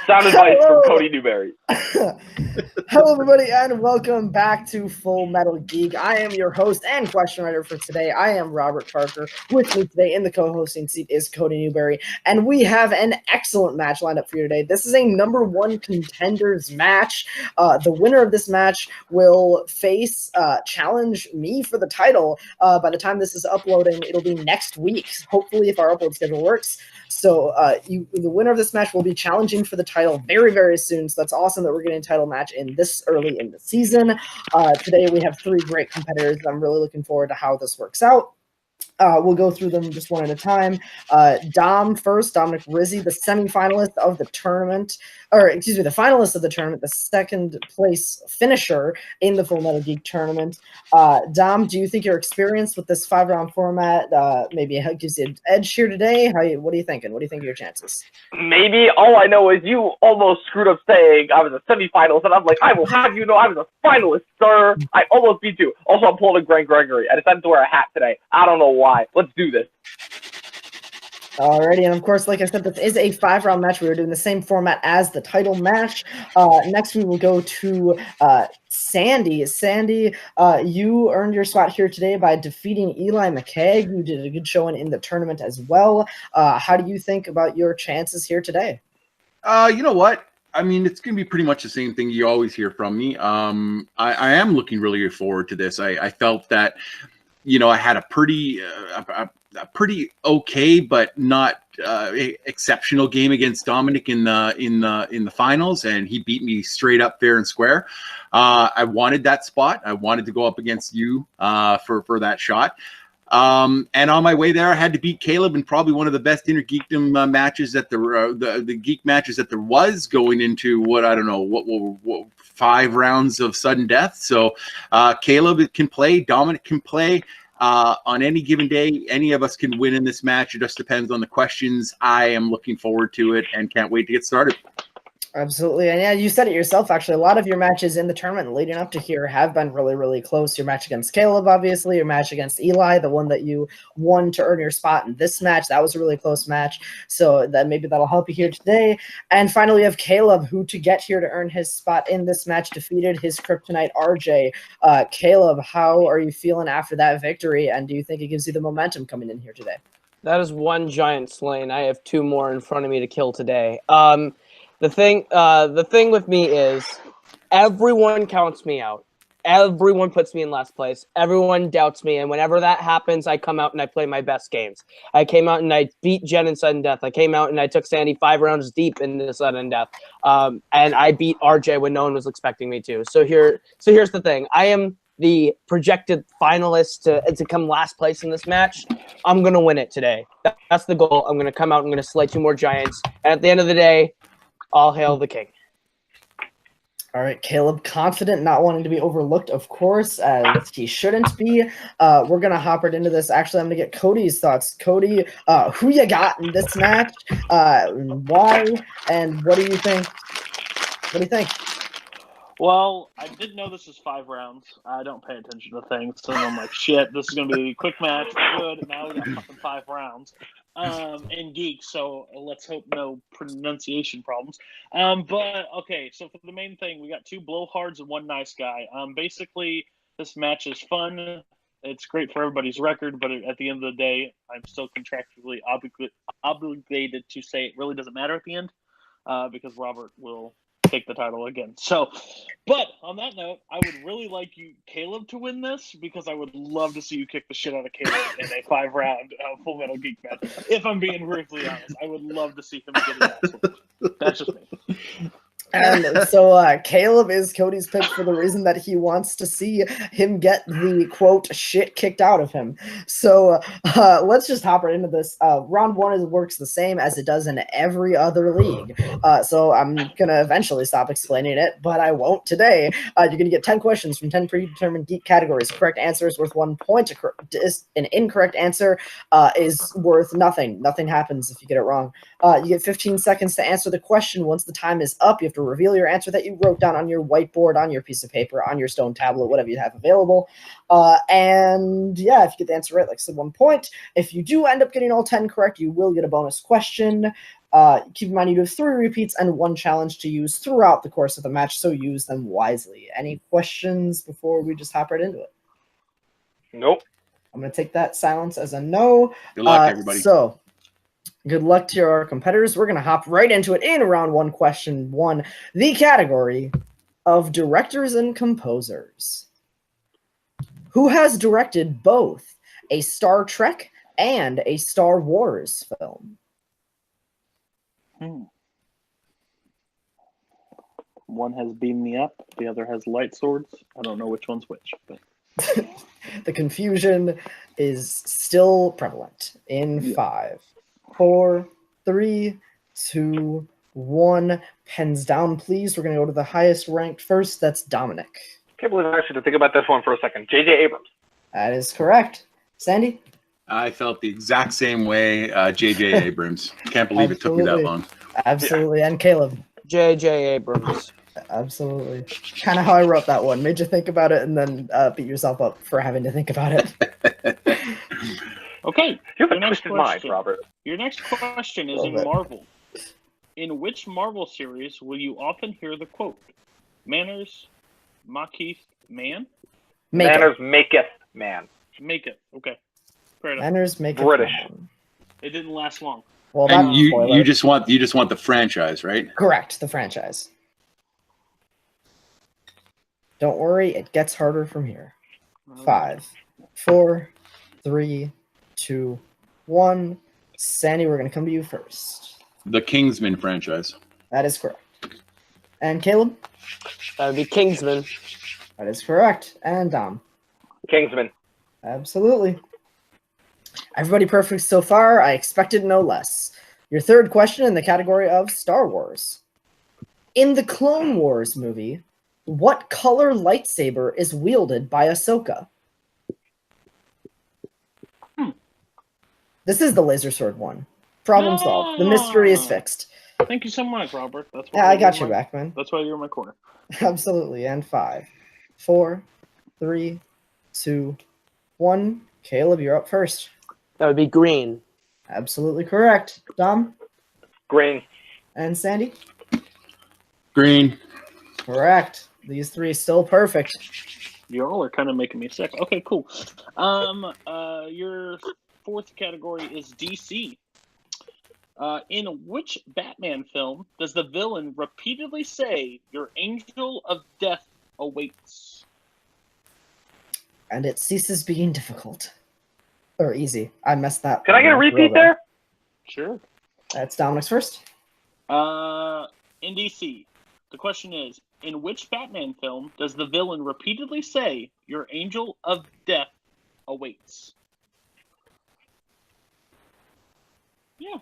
Sound advice from Cody Newberry. Hello, everybody, and welcome back to Full Metal Geek. I am your host and question writer for today. I am Robert Parker. With me today in the co-hosting seat is Cody Newberry, and we have an excellent match lined up for you today. This is a number one contenders match. The winner of this match will challenge me for the title. By the time this is uploading, it'll be next week, hopefully, if our upload schedule works. So the winner of this match will be challenging for the title very, very soon. So that's awesome that we're getting a title match in this early in the season. Today we have three great competitors. I'm really looking forward to how this works out. We'll go through them just one at a time. Dom first, Dominic Rizzi, the semifinalist of the tournament, the finalist of the tournament, the second place finisher in the Full Metal Geek tournament. Dom, do you think you're experienced with this 5-round format? Maybe it gives you an edge here today? What are you thinking? What do you think of your chances? Maybe. All I know is you almost screwed up saying I was a semifinalist, and I'm like, I will have you know I was a finalist, sir. I almost beat you. Also, I'm pulling a Grant Gregory. I decided to wear a hat today. I don't know why. Let's do this. Alrighty, and of course, like I said, this is a 5-round match. We were doing the same format as the title match. Next, we will go to Sandy. Sandy, you earned your spot here today by defeating Eli McKeag, who did a good showing in the tournament as well. How do you think about your chances here today? You know what? I mean, it's going to be pretty much the same thing you always hear from me. I am looking really forward to this. I felt that, you know, I had a pretty okay but not exceptional game against Dominic in the finals, and he beat me straight up fair and square. I wanted that spot. I wanted to go up against you for that shot. And on my way there, I had to beat Kaleb in probably one of the best Inner Geekdom matches that the Geek matches that there was, going into what 5 rounds of sudden death. So Kaleb can play, Dominic can play. On any given day, any of us can win in this match. It just depends on the questions. I am looking forward to it and can't wait to get started. Absolutely. And yeah, you said it yourself, actually. A lot of your matches in the tournament leading up to here have been really, really close. Your match against Kaleb, obviously. Your match against Eli, the one that you won to earn your spot in this match. That was a really close match. So that maybe that'll help you here today. And finally, you have Kaleb, who to get here to earn his spot in this match defeated his kryptonite RJ. Kaleb, how are you feeling after that victory? And do you think it gives you the momentum coming in here today? That is one giant slain. I have 2 more in front of me to kill today. The thing with me is everyone counts me out. Everyone puts me in last place. Everyone doubts me. And whenever that happens, I come out and I play my best games. I came out and I beat Jen in sudden death. I came out and I took Sandy 5 rounds deep in the sudden death. And I beat RJ when no one was expecting me to. So here's the thing. I am the projected finalist to come last place in this match. I'm going to win it today. That's the goal. I'm going to come out. I'm going to slay 2 more giants. And at the end of the day, all hail the king. All right, Kaleb, confident, not wanting to be overlooked, of course, as he shouldn't be. We're going to hop right into this. Actually, I'm going to get Cody's thoughts. Cody, who you got in this match? Why? And what do you think? What do you think? Well, I did know this is 5 rounds. I don't pay attention to things, so I'm like, shit, this is going to be a quick match. Good, now we got fucking 5 rounds. In Geek, so let's hope no pronunciation problems. But, okay, so for the main thing, we got 2 blowhards and 1 nice guy. Basically, this match is fun. It's great for everybody's record, but at the end of the day, I'm still contractually obligated to say it really doesn't matter at the end, because Robert will take the title again. So, but on that note, I would really like Kaleb, to win this, because I would love to see you kick the shit out of Kaleb in a 5-round Full Metal Geek match. If I'm being briefly honest, I would love to see him get his ass whooped. That's just me. And so Kaleb is Cody's pick for the reason that he wants to see him get the, quote, shit kicked out of him. So let's just hop right into this. Round 1 works the same as it does in every other league. So I'm going to eventually stop explaining it, but I won't today. You're going to get 10 questions from 10 predetermined geek categories. Correct answer is worth 1 point. An incorrect answer is worth nothing. Nothing happens if you get it wrong. You get 15 seconds to answer the question. Once the time is up, you have to reveal your answer that you wrote down on your whiteboard, on your piece of paper, on your stone tablet, whatever you have available. And yeah, if you get the answer right, like I said, 1 point. If you do end up getting all 10 correct, you will get a bonus question. Keep in mind you have 3 repeats and 1 challenge to use throughout the course of the match, so use them wisely. Any questions before we just hop right into it? Nope. I'm going to take that silence as a no. Good luck, everybody. So, good luck to our competitors. We're going to hop right into it in round 1, question 1. The category of directors and composers. Who has directed both a Star Trek and a Star Wars film? One has Beam Me Up, the other has Light Swords. I don't know which one's which, but The confusion is still prevalent in 5, 4, 3, 2, 1. Pens down, please. We're going to go to the highest ranked first. That's Dominic. Can't believe I actually had to think about this one for a second. J.J. Abrams. That is correct. Sandy? I felt the exact same way. J.J. Abrams. Can't believe it took me that long. Absolutely. And Kaleb? J.J. Abrams. Absolutely. Kind of how I wrote that one. Made you think about it and then beat yourself up for having to think about it. okay. You have a twisted mind, Robert. Your next question is in Marvel. In which Marvel series will you often hear the quote, "Manners maketh man"? Manners maketh man. Maketh. Okay. Fair enough. Manners maketh British. man. It didn't last long. Well, And that's you just want the franchise, right? correct, the franchise. Don't worry, it gets harder from here. 5, 4, 3, 2, 1. Sandy, we're going to come to you first. The Kingsman franchise. That is correct. And Kaleb? That would be Kingsman. That is correct. And Dom? Kingsman. Absolutely. Everybody perfect so far. I expected no less. Your third question in the category of Star Wars. In the Clone Wars movie, what color lightsaber is wielded by Ahsoka? This is the laser sword one. Problem solved. The mystery is fixed. Thank you so much, Robert. That's why Yeah, I got your back, man. That's why you're in my corner. Absolutely. And 5, 4, 3, 2, 1. Kaleb, you're up first. That would be green. Absolutely correct. Dom? Green. And Sandy? Green. Correct. These 3 still perfect. You all are kind of making me sick. Okay, cool. Your fourth category is DC. In which Batman film does the villain repeatedly say, "Your angel of death awaits"? And it ceases being difficult. Or easy. I messed that. Can I get a repeat there? Sure. That's Dominic's first. In DC, the question is, in which Batman film does the villain repeatedly say, "Your angel of death awaits"? Yeah.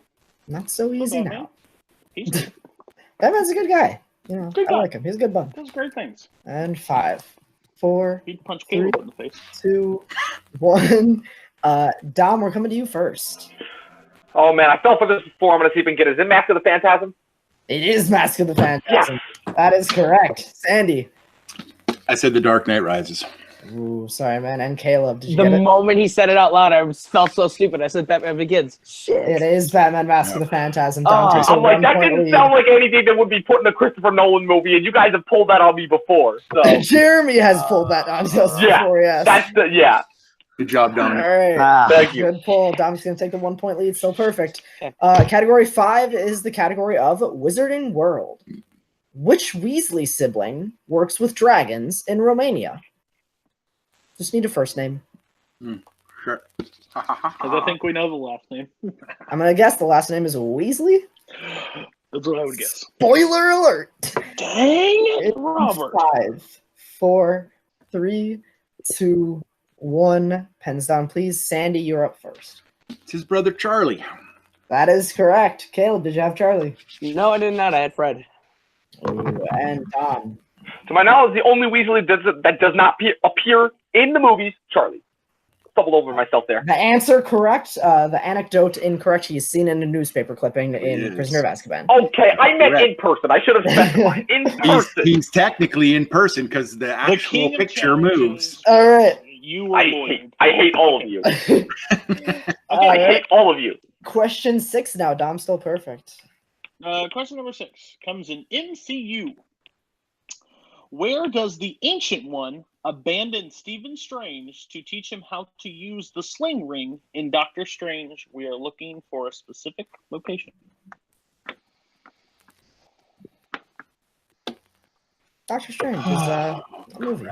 Not so easy Batman. now. He's good. Batman's a good guy. You know, Good I guy. like him. He's a good bud. Does great things. And 5, 4, He'd punch Caleb in the face. 2, 1. Dom, we're coming to you first. Oh, man, I fell for this before. I'm going to see if I can get it. Is it Mask of the Phantasm? It is Mask of the Phantasm. That is correct. Sandy. I said The Dark Knight Rises. Ooh, sorry, man. And Kaleb, did you The get it? moment he said it out loud, I felt so stupid. I said Batman Begins. Shit. It is Batman Mask of the Phantasm. Dom takes a I'm like, that 1-point didn't lead. sound like anything that would be put in a Christopher Nolan movie, and you guys have pulled that on me before. So Jeremy has pulled that on us before, yes. that's the Good job, All Dominic. right. Thank you. Good pull. Dom's going to take the 1-point lead. Still perfect. Category 5 is the category of Wizarding World. Which Weasley sibling works with dragons in Romania? Just need a first name. Sure. Because I think we know the last name. I'm going to guess the last name is Weasley. That's what I would guess. Spoiler alert. Dang it, It's Robert. 5, 4, 3, 2, 1. Pens down, please. Sandy, you're up first. It's his brother Charlie. That is correct. Caleb, did you have Charlie? No, I did not. I had Fred. Ooh, and Dom. To my knowledge, the only Weasley that does not appear in the movies, Charlie. Stumbled over myself there. The answer correct. The anecdote incorrect. He's seen in a newspaper clipping in Yes. Prisoner of Azkaban. Okay, I meant Correct. in person. I should have specified. In person. He's technically in person because the actual king of picture challenges. moves. All right. You were I lawyered. hate all of you. All I right. hate all of you. Question 6 now. Dom's still perfect. Question number 6 comes in MCU. Where does the Ancient One abandon Stephen Strange to teach him how to use the sling ring in Doctor Strange? We are looking for a specific location. Doctor Strange is a movie.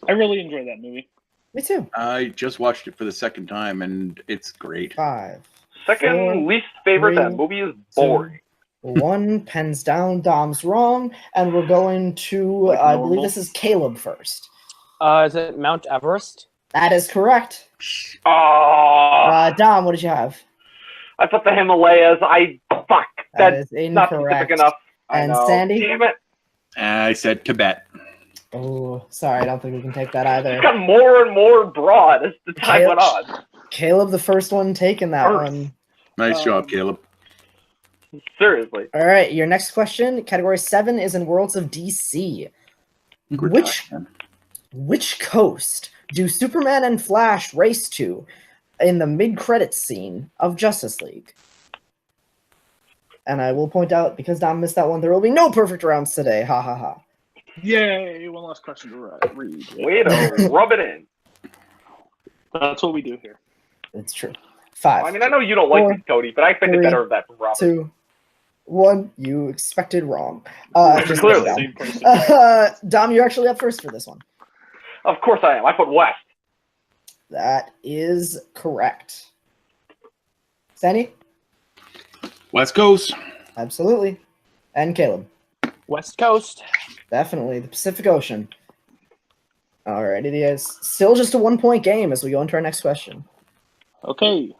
I really enjoyed that movie. Me too. I just watched it for the second time, and it's great. 5, Second 4, least favorite 3, that movie is boring. 1, pens down, Dom's wrong, and we're going to, Like I normal? believe this is Kaleb first. Is it Mount Everest? That is correct. Oh, Dom, what did you have? I put the Himalayas. That That's is not specific incorrect. enough. I And know. Sandy? Damn it. I said Tibet. Oh, sorry, I don't think we can take that either. It got more and more broad as the time went on. Caleb, the first one taking that First. one. Nice job, Caleb. Seriously. All right, your next question, category 7, is in Worlds of DC. Good Which time. Which coast do Superman and Flash race to in the mid-credits scene of Justice League? And I will point out, because Dom missed that one, there will be no perfect rounds today. Ha ha ha. Yay! One last question to read. Way to rub it in. That's what we do here. It's true. 5, I mean, I know you don't like 4, these, Cody, but I expected 3, better of that from Robert. 2, 1. You expected wrong. Just Clearly. Dom. Same person. Dom, you're actually up first for this one. Of course I am. I put West. That is correct. Sandy? West Coast. Absolutely. And Caleb? West Coast. Definitely. The Pacific Ocean. All right, it is still just a 1-point game as we go into our next question. Okay.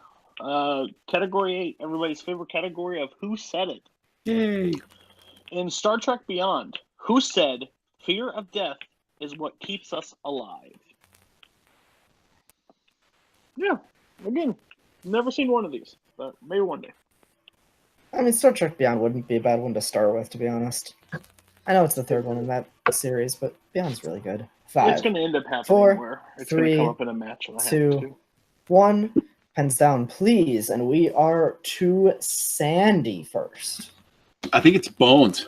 Category 8, everybody's favorite category of Who Said It. Yay. In Star Trek Beyond, who said, "Fear of death is what keeps us alive"? Yeah, again, never seen one of these, but maybe one day. I mean, Star Trek Beyond wouldn't be a bad one to start with, to be honest. I know it's the third one in that series, but Beyond's really good. 5, It's going to end up happening 4, where it's going 3, to come up in a match. And I have 2, to. 1. Pens down, please. And we are to Sandy first. I think it's Bones.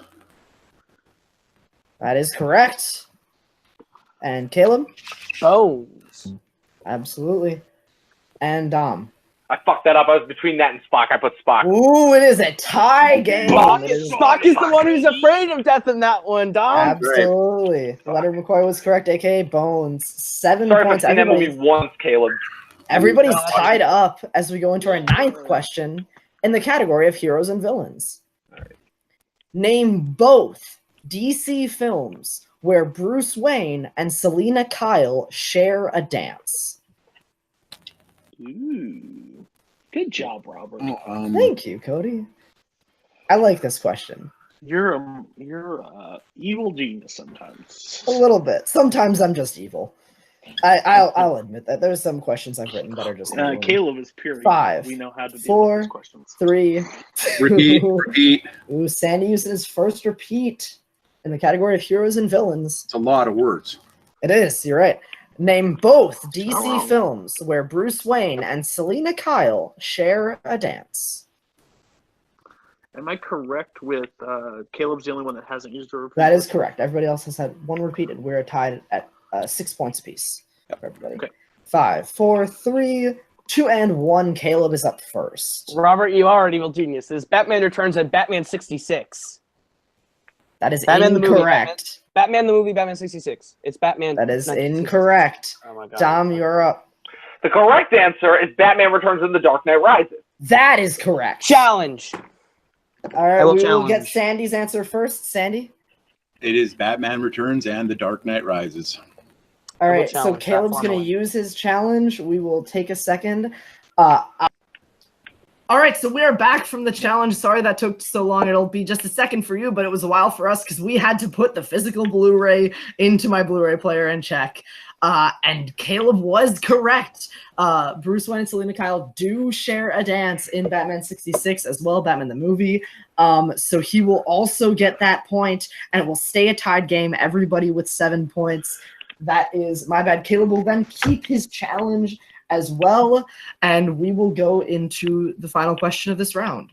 That is correct. And Caleb? Bones. Absolutely. And Dom? I fucked that up. I was between that and Spock. I put Spock. Ooh, it is a tie game. Spock It is, is- Spock is the one who's afraid of death in that one, Dom. Absolutely. Leonard McCoy was correct, aka Bones. 7 Sorry for points. seeing that movie once, Caleb. Everybody's tied up as we go into our 9th question in the category of heroes and villains. Name both DC films where Bruce Wayne and Selina Kyle share a dance. Ooh. Good job, Robert. Thank you, Cody. I like this question. You're evil genius sometimes. A little bit. Sometimes I'm just evil. I'll admit that. There's some questions I've written that are just evil. Caleb is pure. 5, We know how to deal 4, with these questions. 3, Repeat. Ooh, Sandy used his first repeat in the category of heroes and villains. It's a lot of words. It is, you're right. Name both DC Oh. films where Bruce Wayne and Selina Kyle share a dance. Am I correct with Caleb's the only one that hasn't used a repeat? That is correct. Everybody else has had one repeat, and we're tied at 6 points apiece. For everybody. Okay. 5, 4, 3, 2, and 1. Caleb is up first. Robert, you are an evil genius. This Batman Returns and Batman 66. That is Batman the movie, incorrect. Batman the movie, Batman 66. It's Batman. That is 1966. incorrect. Oh my god. Dom, you're up. The correct answer is Batman Returns and The Dark Knight Rises. That is correct. Challenge. All right, I will we will get challenge. Sandy's answer first. Sandy? It is Batman Returns and The Dark Knight Rises. All I will right, so challenge that Caleb's going to formally. use his challenge. We will take a second. All right, so we are back from the challenge. Sorry that took so long. It'll be just a second for you, but it was a while for us because we had to put the physical Blu-ray into my Blu-ray player and check. And Caleb was correct. Bruce Wayne and Selina Kyle do share a dance in Batman 66 as well, Batman the movie. So he will also get that point, and it will stay a tied game. Everybody with 7 points. That is my bad. Caleb will then keep his challenge as well, and we will go into the final question of this round.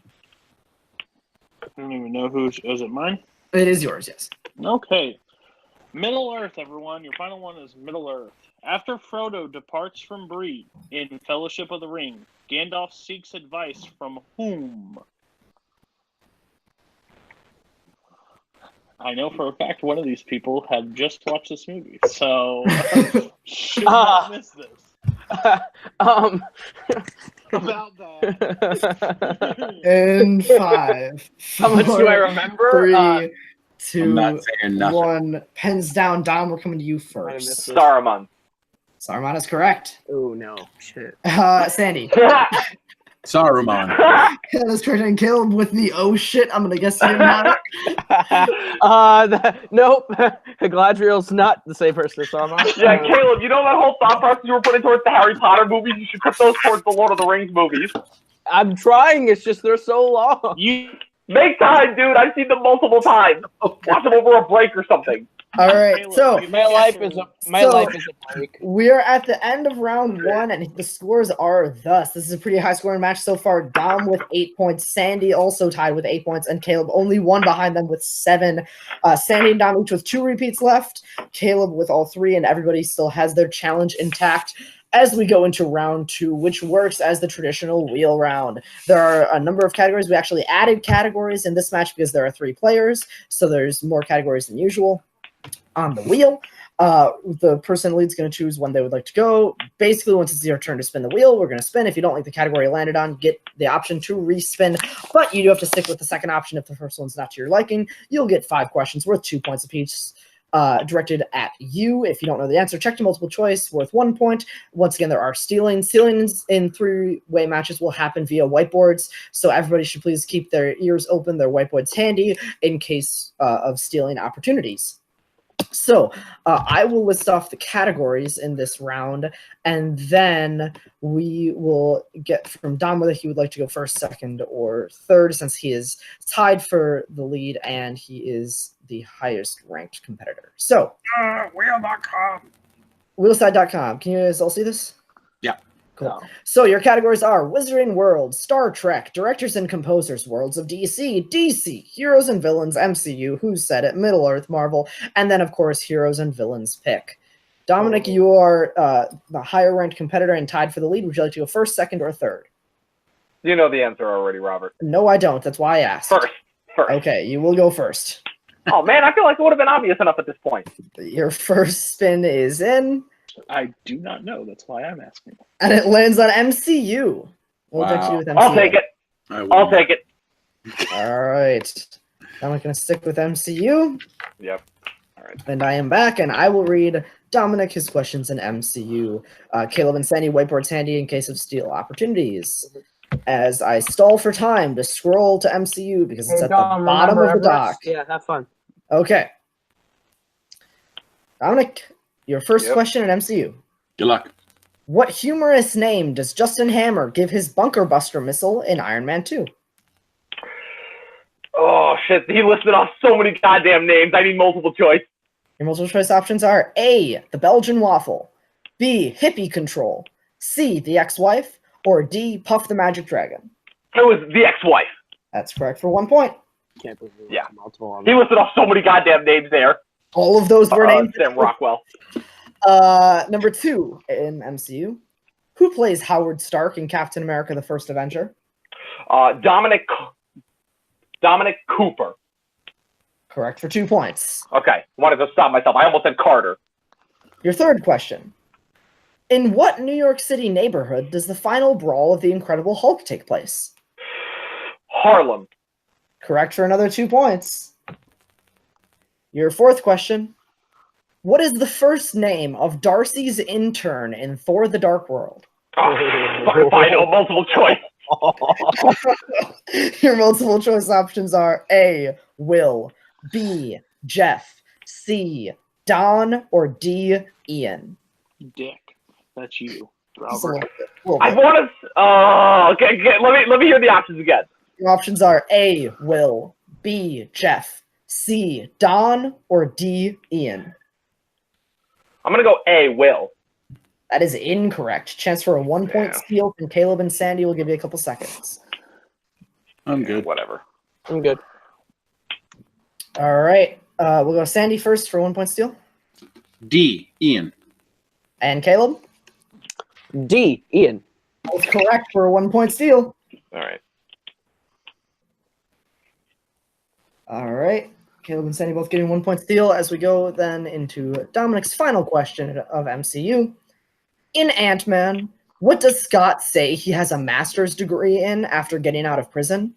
don't even know who. Is it mine? It is yours, yes. Okay. Middle Earth, everyone. Your final one is Middle Earth. After Frodo departs from Bree in Fellowship of the Ring, Gandalf seeks advice from whom? I know for a fact one of these people had just watched this movie, so should not miss this. About that. In 5. How much do I 4, remember? 3, I'm 2, not saying nothing. 1. Pens down. Dom, we're coming to you first. Saruman. Saruman is correct. Oh no, shit. Sandy. Saruman. That's correct. And Caleb with the oh shit. I'm gonna guess you're not. Nope. Galadriel's not the same person as Saruman. Yeah, Caleb, you know that whole thought process you were putting towards the Harry Potter movies? You should put those towards the Lord of the Rings movies. I'm trying. It's just they're so long. You Make time, dude. I've seen them multiple times. Watch them over a break or something. All right, so My life is a break. we're at the end of round 1, and the scores are thus. This is a pretty high-scoring match so far. Dom with 8 points, Sandy also tied with 8 points, and Caleb only one behind them with 7. Sandy and Dom each with 2 repeats left. Caleb with all 3, and everybody still has their challenge intact. As we go into round 2, which works as the traditional wheel round. There are a number of categories. We actually added categories in this match because there are 3 players, so there's more categories than usual on the wheel. The person lead's going to choose when they would like to go. Basically, once it's your turn to spin the wheel, we're going to spin. If you don't like the category you landed on, get the option to respin, but you do have to stick with the second option. If the first one's not to your liking, you'll get 5 questions worth 2 points apiece. Directed at you. If you don't know the answer, check to multiple choice worth 1 point. Once again, there are stealings. Stealings in 3-way matches will happen via whiteboards, so everybody should please keep their ears open, their whiteboards handy in case of stealing opportunities. So I will list off the categories in this round, and then we will get from Dom whether he would like to go first, second, or third, since he is tied for the lead and he is the highest ranked competitor. So, Wheel.com. wheelside.com. Can you guys all see this? Yeah. Cool. No. So your categories are Wizarding World, Star Trek, Directors and Composers, Worlds of DC, Heroes and Villains, MCU, Who Said It, Middle Earth, Marvel, and then, of course, Heroes and Villains pick. Dominic, you are the higher ranked competitor and tied for the lead. Would you like to go first, second, or third? You know the answer already, Robert. No, I don't. That's why I asked. First. Okay, you will go first. Oh, man, I feel like it would have been obvious enough at this point. Your first spin is in, I do not know. That's why I'm asking. and it lands on MCU. What would you like to do with MCU? I'll take it. I'll take it. All right. I'm going to stick with MCU. Yep. All right. And I am back, and I will read Dominic his questions in MCU. Caleb and Sandy, whiteboards handy in case of steal opportunities. As I stall for time to scroll to MCU because it's at the bottom of the dock. Yeah, have fun. Okay. Dominic, your first question in MCU. Good luck. What humorous name does Justin Hammer give his bunker buster missile in Iron Man 2? Oh, shit. He listed off so many goddamn names. I need multiple choice. Your multiple choice options are A, the Belgian waffle, B, hippie control, C, the ex-wife, or D, Puff the Magic Dragon. It was the ex-wife. That's correct for 1 point. Can't believe it. Yeah. Multiple on He listed off so many goddamn names there. All of those were named. Sam Rockwell. Number 2 in MCU. Who plays Howard Stark in Captain America: The First Avenger? Dominic Cooper. Correct for 2 points. Okay. Wanted to stop myself. I almost said Carter. Your third question. In what New York City neighborhood does the final brawl of the Incredible Hulk take place? Harlem. Correct for another 2 points. Your fourth question. What is the first name of Darcy's intern in Thor: The Dark World? Oh, fuck if I know. Multiple choice. Your multiple choice options are A, Will, B, Jeff, C, Don, or D, Ian. Dick. That's you, Just a Robert. little I bit. want to. Okay. Let me hear the options again. Your options are A, Will, B, Jeff, C, Don, or D, Ian. I'm gonna go A. Will. That is incorrect. Chance for a 1 point steal from Caleb and Sandy. Will give you a couple seconds. I'm good. Whatever. I'm good. All right. We'll go Sandy first for 1 point steal. D. Ian. And Kaleb? D. Ian. Both correct for a 1 point steal. All right. All right. Kaleb and Sandy both getting 1 point steal as we go then into Dominic's final question of MCU. In Ant-Man, what does Scott say he has a master's degree in after getting out of prison?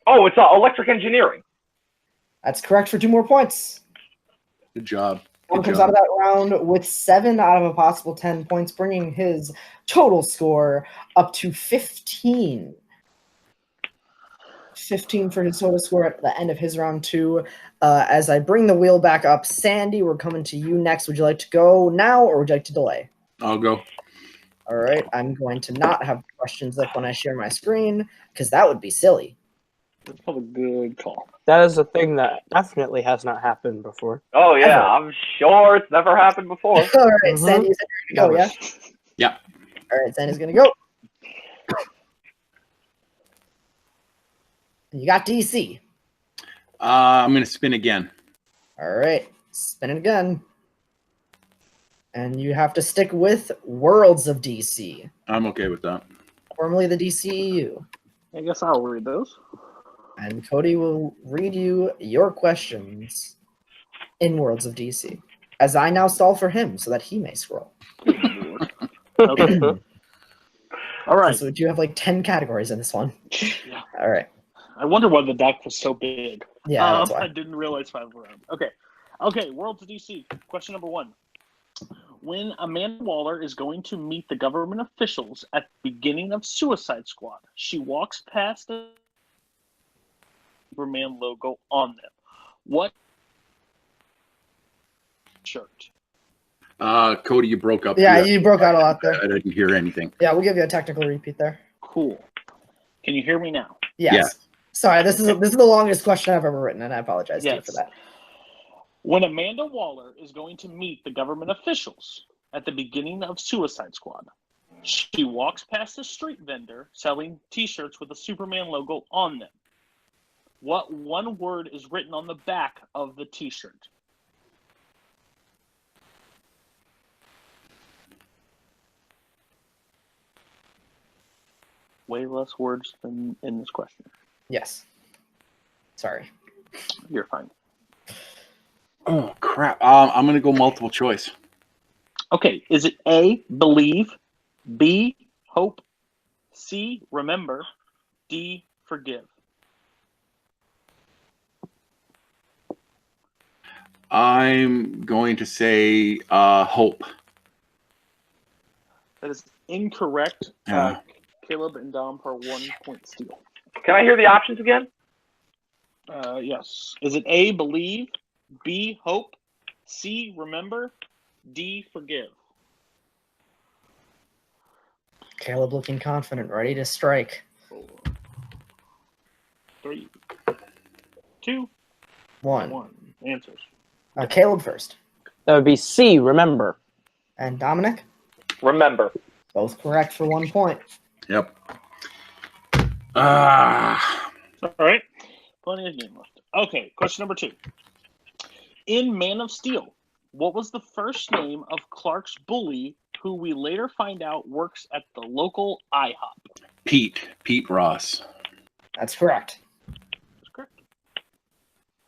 Oh, it's electric engineering. That's correct for 2 more points. Good job. One Good comes job. out of that round with 7 out of a possible 10 points, bringing his total score up to 15. 15 for his total score at the end of his round 2. As I bring the wheel back up, Sandy, we're coming to you next. Would you like to go now or would you like to delay? I'll go. All right, I'm going to not have questions up when I share my screen because that would be silly. That's probably a good call. That is a thing that definitely has not happened before. Oh yeah, Ever. I'm sure it's never happened before. All right, Mhm. Sandy, is it ready to go, yeah? Yeah. All right, Sandy's going to go. And you got DC. I'm going to spin again. All right, spin it again. And you have to stick with Worlds of DC, I'm okay with that. formerly the DCEU. I guess I'll read those. And Cody will read you your questions in Worlds of DC, as I now stall for him so that he may scroll. Okay. All right. So we do have like 10 categories in this one. Yeah. All right. I wonder why the deck was so big. Yeah, that's I why. didn't realize 5 rounds. Okay. World to DC. Question number 1. When Amanda Waller is going to meet the government officials at the beginning of Suicide Squad, she walks past the Superman logo on them. What shirt? Cody, you broke up. Yeah, you broke out a lot there. I didn't hear anything. Yeah, we'll give you a technical repeat there. Cool. Can you hear me now? Yes. Yeah. Sorry, this is the longest question I've ever written, and I apologize to you Yes. for that. When Amanda Waller is going to meet the government officials at the beginning of Suicide Squad, she walks past a street vendor selling T-shirts with a Superman logo on them. What one word is written on the back of the T-shirt? Way less words than in this question. Yes. Sorry. You're fine. Oh, crap. I'm going to go multiple choice. Okay, is it A, believe, B, hope, C, remember, D, forgive? I'm going to say hope. That is incorrect. Yeah. Kaleb and Dom per 1 point steal. Can I hear the options again? Yes. Is it A, believe, B, hope, C, remember, D, forgive? Kaleb looking confident, ready to strike. 4, 3, 2, 1. 1. Answers. Kaleb first. That would be C. Remember. And Dominic? Remember. Both correct for 1 point. Yep. All right. Plenty of game left. Okay, question number 2. In Man of Steel, what was the first name of Clark's bully, who we later find out works at the local IHOP? Pete Ross. That's correct. That's correct.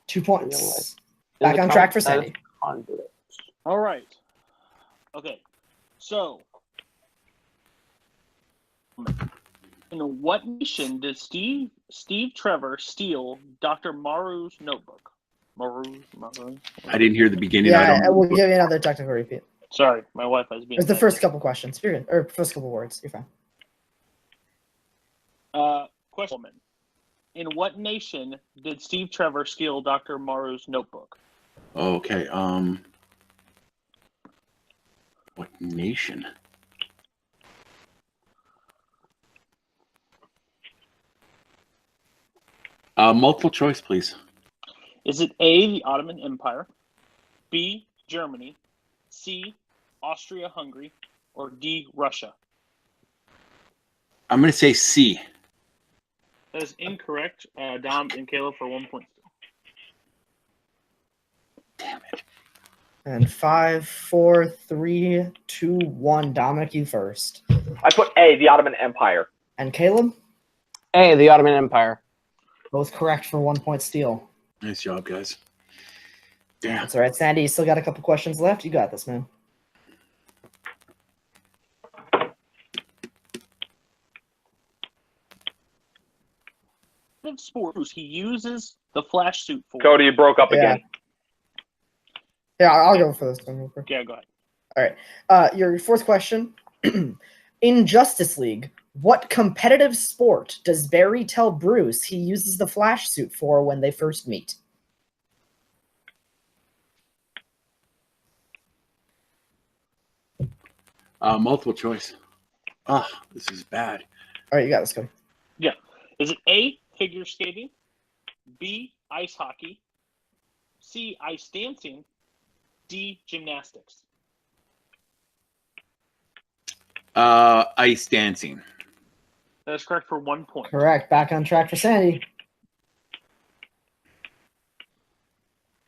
2 points. In Back the on track for con- Sandy. conduit. All right. Okay. So, in what nation did Steve Trevor steal Dr. Maru's notebook? Maru. I didn't hear the beginning. Yeah, we'll give you another technical repeat. Sorry, my Wi-Fi's being. It was the bad. first couple questions. You're good. Or first couple words. You're fine. Question. In what nation did Steve Trevor steal Dr. Maru's notebook? Okay. What nation? Multiple choice, please. Is it A, the Ottoman Empire, B, Germany, C, Austria-Hungary, or D, Russia? I'm going to say C. That is incorrect. Dom and Kaleb for 1 point. And 5, 4, 3, 2, 1. Dominic, you first. I put A, the Ottoman Empire. And Kaleb? A, the Ottoman Empire. Both correct for 1 point steal. Nice job, guys. Damn. That's all right, Sandy. You still got a couple questions left. You got this, man. Sports he uses the flash suit for. Cody, you broke up again. Yeah, I'll go for this one real quick. Yeah, go ahead. All right. Your fourth question. In Justice League, what competitive sport does Barry tell Bruce he uses the flash suit for when they first meet? Multiple choice. Oh, this is bad. All right, you got this, Cody. Yeah. Is it A, figure skating, B, ice hockey, C, ice dancing, D, gymnastics? Ice dancing. That is correct for 1 point. Correct. Back on track for Sandy.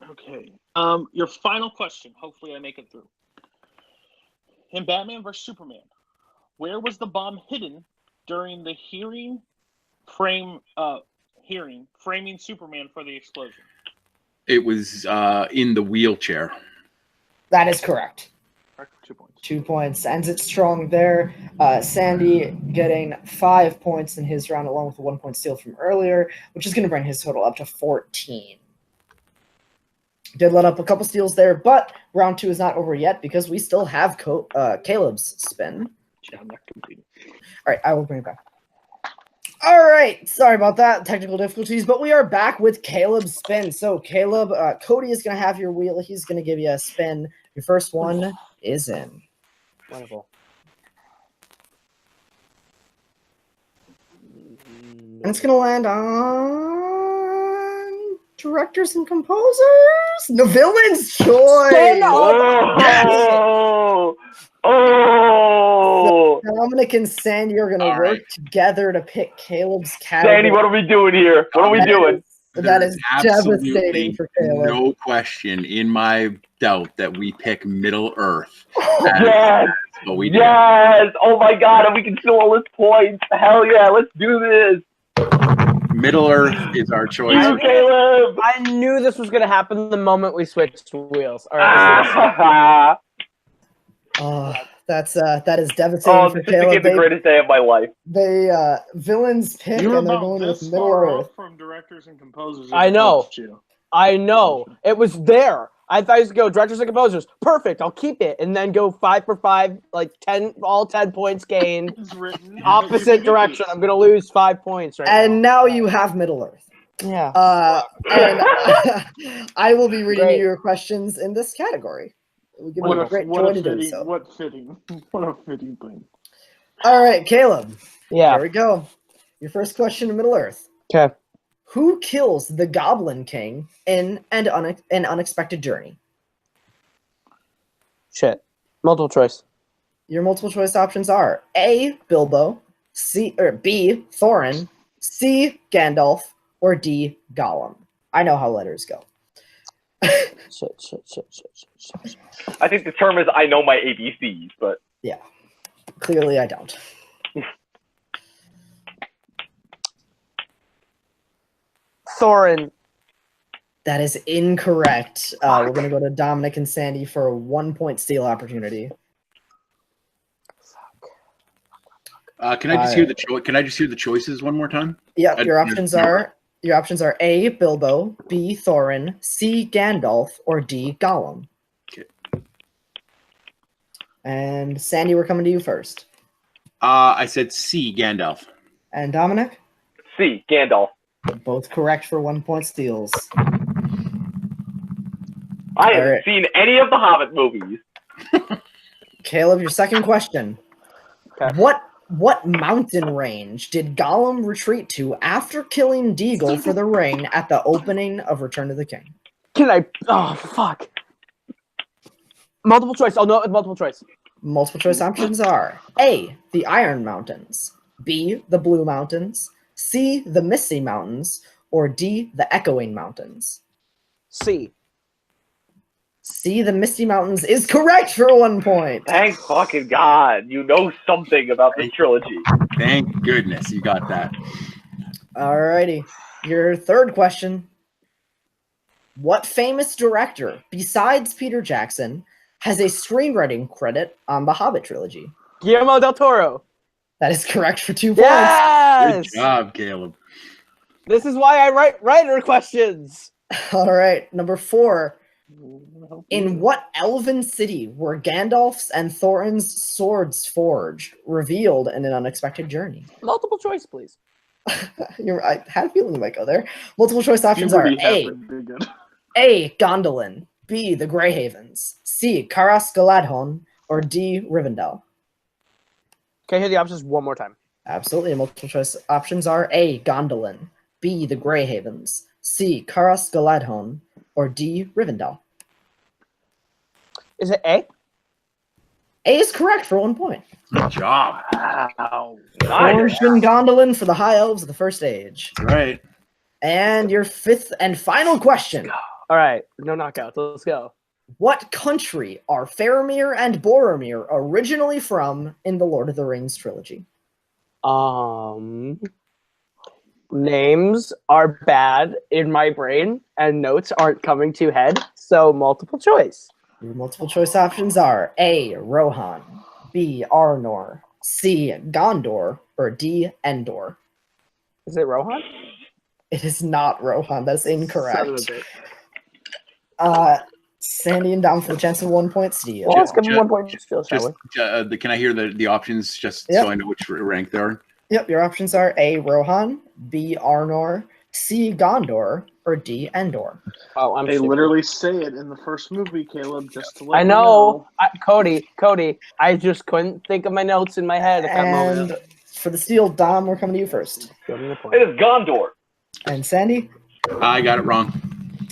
Okay. Your final question. Hopefully I make it through. In Batman vs. Superman, where was the bomb hidden during the framing Superman for the explosion? It was in the wheelchair. That is correct. Correct for 2 points. 2 points. Ends it strong there. Sandy getting 5 points in his round, along with a 1 point steal from earlier, which is going to bring his total up to 14. Did let up a couple steals there, but round 2 is not over yet because we still have Kaleb's spin. Yeah, I'm not completing. All right, I will bring it back. All right, sorry about that, technical difficulties, but we are back with Kaleb's spin. So, Kaleb, Cody is going to have your wheel. He's going to give you a spin. Your first one is in. Wonderful. And it's going to land on directors and composers? The villain's choice! Spin off! Oh! Dominic and Sandy are going to All work right. together to pick Kaleb's category. Sandy, what are we doing here? What are we doing? That There's is absolutely devastating for Kaleb. no question in my doubt that we pick Middle Earth. Yes! But we do. Yes! Oh my god, and we can steal all his points. Hell yeah, let's do this. Middle Earth is our choice. You, Kaleb! I knew this was going to happen the moment we switched wheels. All right. That is devastating Oh, for this became Kaleb. the greatest day of my life. They villains pick You were and they're about going with this Middle far Earth. off from directors and composers. I know. Approached you. I know. It was there. I thought I was going to go directors and composers. Perfect. I'll keep it. And then go 5 for 5, like 10, all 10 points gained. It's written. Opposite direction. I'm going to lose 5 points right And now you have Middle Earth. Yeah. And I will be reading Great. you your questions in this category. It will give me What a a, great what joy a to do fitting, so. what fitting, what a fitting thing. All right, Kaleb. Yeah. Here we go. Your first question in Middle Earth. Okay. Who kills the Goblin King in an Unexpected Journey? Shit. Multiple choice. Your multiple choice options are A, Bilbo, B, Thorin, C, Gandalf, or D, Gollum. I know how letters go. Shit. I think the term is I know my ABCs, but Yeah. Clearly I don't. Thorin. That is incorrect. We're going to go to Dominic and Sandy for a 1 point steal opportunity. Can I just hear the choices one more time? Yep, your options are A, Bilbo, B, Thorin, C, Gandalf, or D, Gollum. Okay. And Sandy, we're coming to you first. I said C, Gandalf. And Dominic? C, Gandalf. Both correct for 1 point steals. I haven't Alright. seen any of the Hobbit movies. Kaleb, your second question. Okay. What mountain range did Gollum retreat to after killing Deagle for the ring at the opening of Return of the King? Can I? Oh, fuck. Multiple choice. I'll know it with multiple choice. Multiple choice options are A, the Iron Mountains, B, the Blue Mountains, C, the Misty Mountains, or D, the Echoing Mountains. C. C, the Misty Mountains is correct for 1 point. Thank fucking God. You know something about this trilogy. Thank goodness you got that. Alrighty. Your third question. What famous director, besides Peter Jackson, has a screenwriting credit on the Hobbit trilogy? Guillermo del Toro. That is correct for 2 points. Yes! Good job, Caleb. This is why I write writer questions. All right, number 4. In what elven city were Gandalf's and Thorin's swords forged, revealed in an unexpected journey? Multiple choice, please. I had a feeling you might go there. Multiple choice options are A. Gondolin, B. The Grey Havens, C. Caras Galadhon, or D. Rivendell. Can I hear the options one more time? Absolutely. Multiple choice options are A. Gondolin, B. The Grey Havens, C. Caras Galadhon, or D. Rivendell. Is it A? A is correct for 1 point. Good job. Wow. Forged in Gondolin for the High Elves of the First Age. Right. And your fifth and final question. All right, no knockouts. Let's go. What country are Faramir and Boromir originally from in the Lord of the Rings trilogy? Names are bad in my brain, and notes aren't coming to head, so multiple choice. Your multiple choice options are A. Rohan, B. Arnor, C. Gondor, or D. Endor. Is it Rohan? It is not Rohan. That's Son of a incorrect. bitch. Sandy and Dom for the chance of 1 point steal. Well, let's give him 1 point still, shall we? Can I hear the options just Yep. so I know which rank they are? Yep, your options are A. Rohan, B. Arnor, C. Gondor, or D. Endor. Oh, I'm They stupid. literally say it in the first movie, Caleb, just to let I you know. Cody, I just couldn't think of my notes in my head at that And moment. for the steal, Dom, we're coming to you first. Give me the point. It is Gondor. And Sandy? I got it wrong.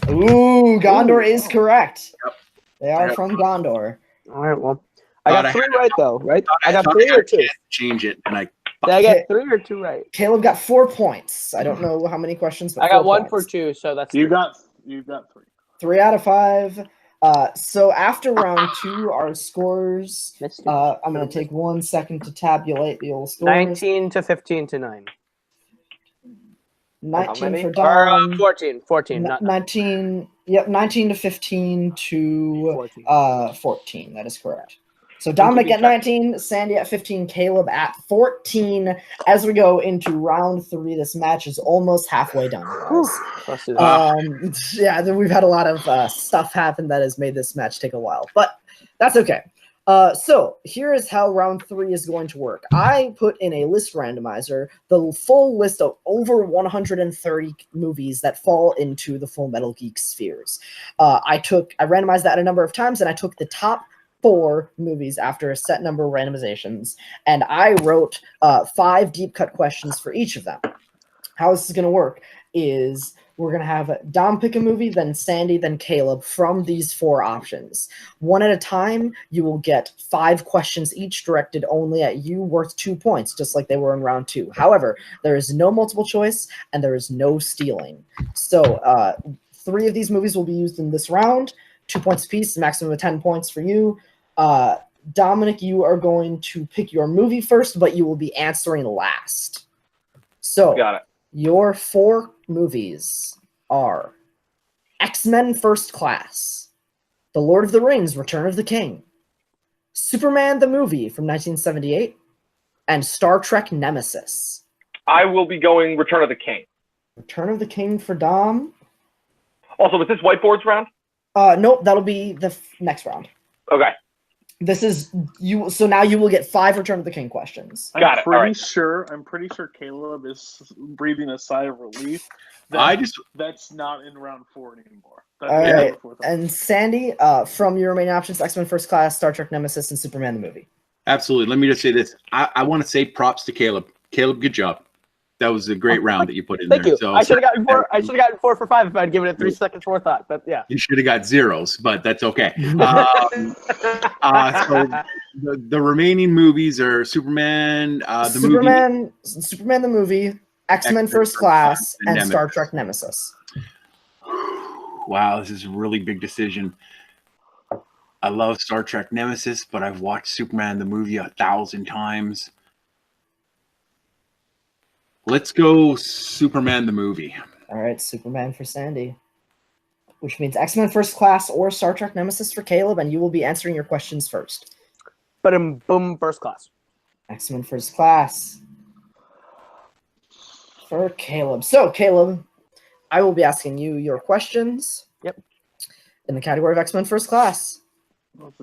Ooh, Gondor is correct. Yep. They are Yep. from Gondor. All right, well. I Thought got I 3 had- right, though, right? I got thought 3 had or 2? a chance to change it, and I Did I get 3 or 2 right? Caleb got 4 points. I don't know how many questions, but I got 4 1 points. for 2, so that's You 3. got 3. 3 out of 5. So after round 2, our scores. Missed it. I'm going to take 1 second to tabulate the old scores. 19 to 15 to 9. 19 for Or, Dom. 14. 14. Not 19. Yep, 19 to 15 to 14. 14. That is correct. So Dominic at 19, Sandy at 15, Caleb at 14. As we go into round 3, this match is almost halfway done, guys. Let's do that. Yeah, we've had a lot of stuff happen that has made this match take a while, but that's okay. So here is how round 3 is going to work. I put in a list randomizer the full list of over 130 movies that fall into the Full Metal Geek spheres. I randomized that a number of times, and I took the top 4 movies after a set number of randomizations, and I wrote 5 deep cut questions for each of them. How this is going to work is we're going to have Dom pick a movie, then Sandy, then Caleb from these 4 options. One at a time, you will get 5 questions each directed only at you worth 2 points, just like they were in round 2. However, there is no multiple choice and there is no stealing. So 3 of these movies will be used in this round, 2 points apiece, maximum of 10 points for you. Dominic, you are going to pick your movie first, but you will be answering last. So Got it. your 4 movies are X-Men First Class, The Lord of the Rings, Return of the King, Superman the Movie from 1978, and Star Trek Nemesis. I will be going Return of the King. Return of the King for Dom. Also, was this whiteboards round? Nope, that'll be the next round. Okay. This is you. So now you will get 5 Return of the King questions. Got it. I'm pretty All right. sure. I'm pretty sure Caleb is breathing a sigh of relief. That's not in round 4 anymore. That's All in right. round 4. And Sandy, from your remaining options, X-Men First Class, Star Trek Nemesis, and Superman the Movie. Absolutely. Let me just say this. I want to say props to Caleb. Caleb, good job. That was a great round that you put in Thank there. you. So I should have gotten 4. I should have gotten 4 for 5 if I'd given it 3 seconds more thought. But yeah. You should have got zeros, but that's okay. So the remaining movies are Superman, Superman the Movie, X-Men First Class, and Nemesis. Star Trek Nemesis. Wow, this is a really big decision. I love Star Trek Nemesis, but I've watched Superman the movie 1,000 times. Let's go Superman the movie. All right, Superman for Sandy. Which means X-Men First Class or Star Trek Nemesis for Caleb, and you will be answering your questions first. Boom, first class. X-Men First Class for Caleb. So, Caleb, I will be asking you your questions. Yep. In the category of X-Men First Class.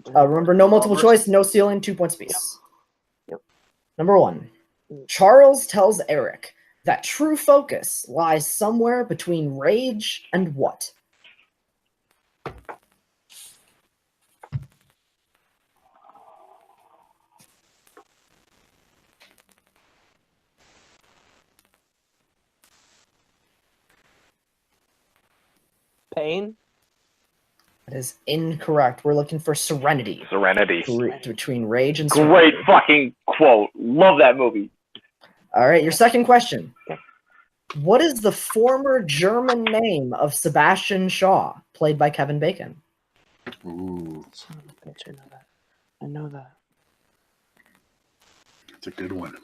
Remember, no multiple choice, no stealing, 2 points apiece. Yep. Number 1. Charles tells Eric that true focus lies somewhere between rage and what? Pain? That is incorrect. We're looking for serenity. Serenity. Between rage and serenity. Great fucking quote. Love that movie. All right, your second question. What is the former German name of Sebastian Shaw, played by Kevin Bacon? Ooh, Son of a bitch, I know that. I know that. it's a good one.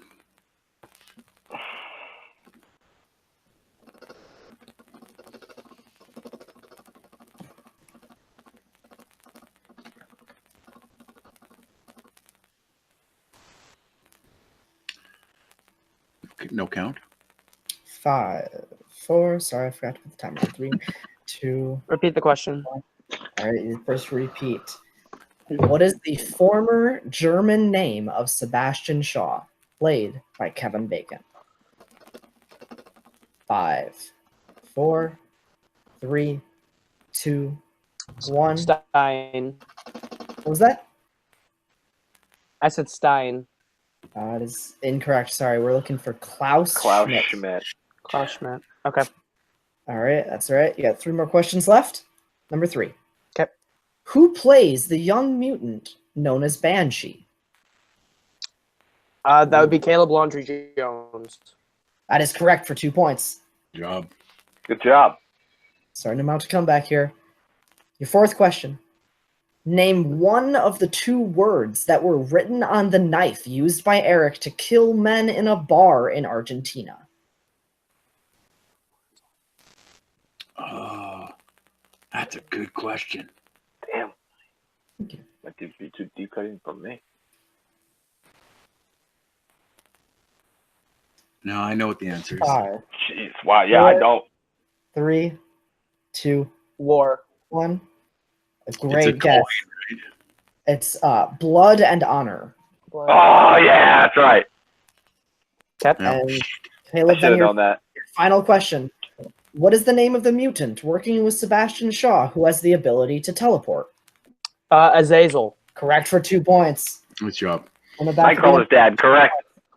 No count. 5, 4. Sorry, I forgot to put the timer on. 3, 2. Repeat the question. All right, you first repeat. What is the former German name of Sebastian Shaw, played by Kevin Bacon? 5, 4, 3, 2, 1. Stein. What was that? I said Stein. That is incorrect. Sorry, we're looking for Klaus Schmidt. Klaus Schmidt. Okay. All right, that's all right. You got 3 more questions left. Number 3. Okay. Who plays the young mutant known as Banshee? That would be Caleb Laundry Jones. That is correct for 2 points. Good job. Good job. Starting to mount a comeback here. Your 4th question. Name one of the 2 words that were written on the knife used by Eric to kill men in a bar in Argentina. That's a good question. Damn. Might be too deep cutting for me. No, I know what the answer is. 5, Jeez. Wow. Yeah, I don't. 3, 2, War. 1. A It's great a guess. coin, right? It's Blood and Honor. Oh, yeah, that's right. Okay. Yeah. And I Caleb, should then have your known that. final question. What is the name of the mutant working with Sebastian Shaw who has the ability to teleport? Azazel. Correct for 2 points. Good job. On the back of Nightcrawler's dad, correct.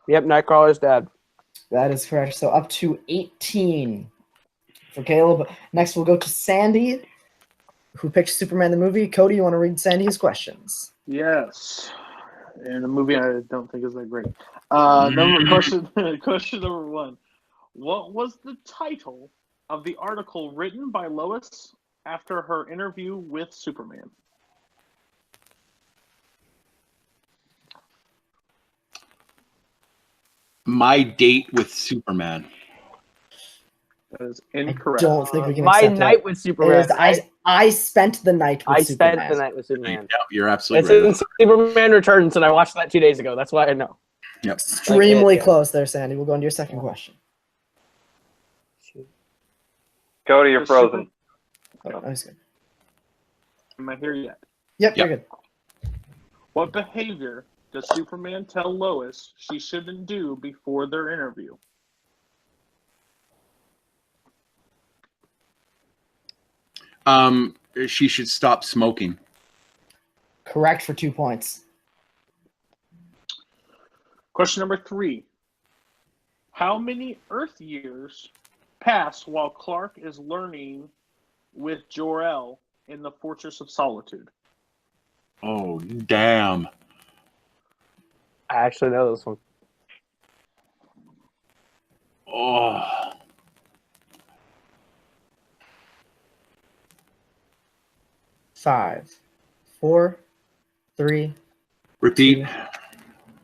Yep, Nightcrawler's dad. That is correct. So up to 18 for Caleb. Next, we'll go to Sandy, who picked Superman the movie. Cody, you want to read Sandy's questions? Yes. And the movie I don't think is that great. Question number 1. What was the title of the article written by Lois after her interview with Superman? My date with Superman. That is incorrect. I don't think we can My accept night it. with It Superman. is, I spent the night with I Superman. spent the night with Superman. Yeah, you're It's absolutely right. in Superman Returns, and I watched that 2 days ago. That's why I know. Yep. Extremely yeah. close there, Sandy. We'll go into your second question. Cody, you're frozen. Oh, that was good. Am I here yet? Yep, you're good. What behavior does Superman tell Lois she shouldn't do before their interview? She should stop smoking. Correct for 2 points. Question number 3. How many Earth years pass while Clark is learning with Jor-El in the Fortress of Solitude? Oh, damn. I actually know this one. Oh. Five, 4, 3. Repeat. 2.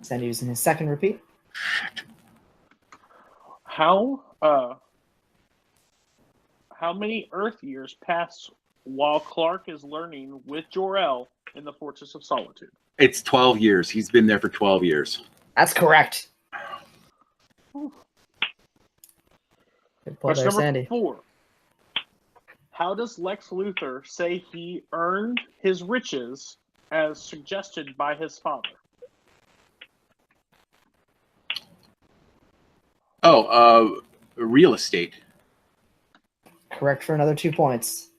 Sandy using his second repeat. How many Earth years pass while Clark is learning with Jor-El in the Fortress of Solitude? It's 12 years. He's been there for 12 years. That's correct. Good pull Question there, number Sandy. 4. How does Lex Luthor say he earned his riches as suggested by his father? Real estate. Correct for another 2 points.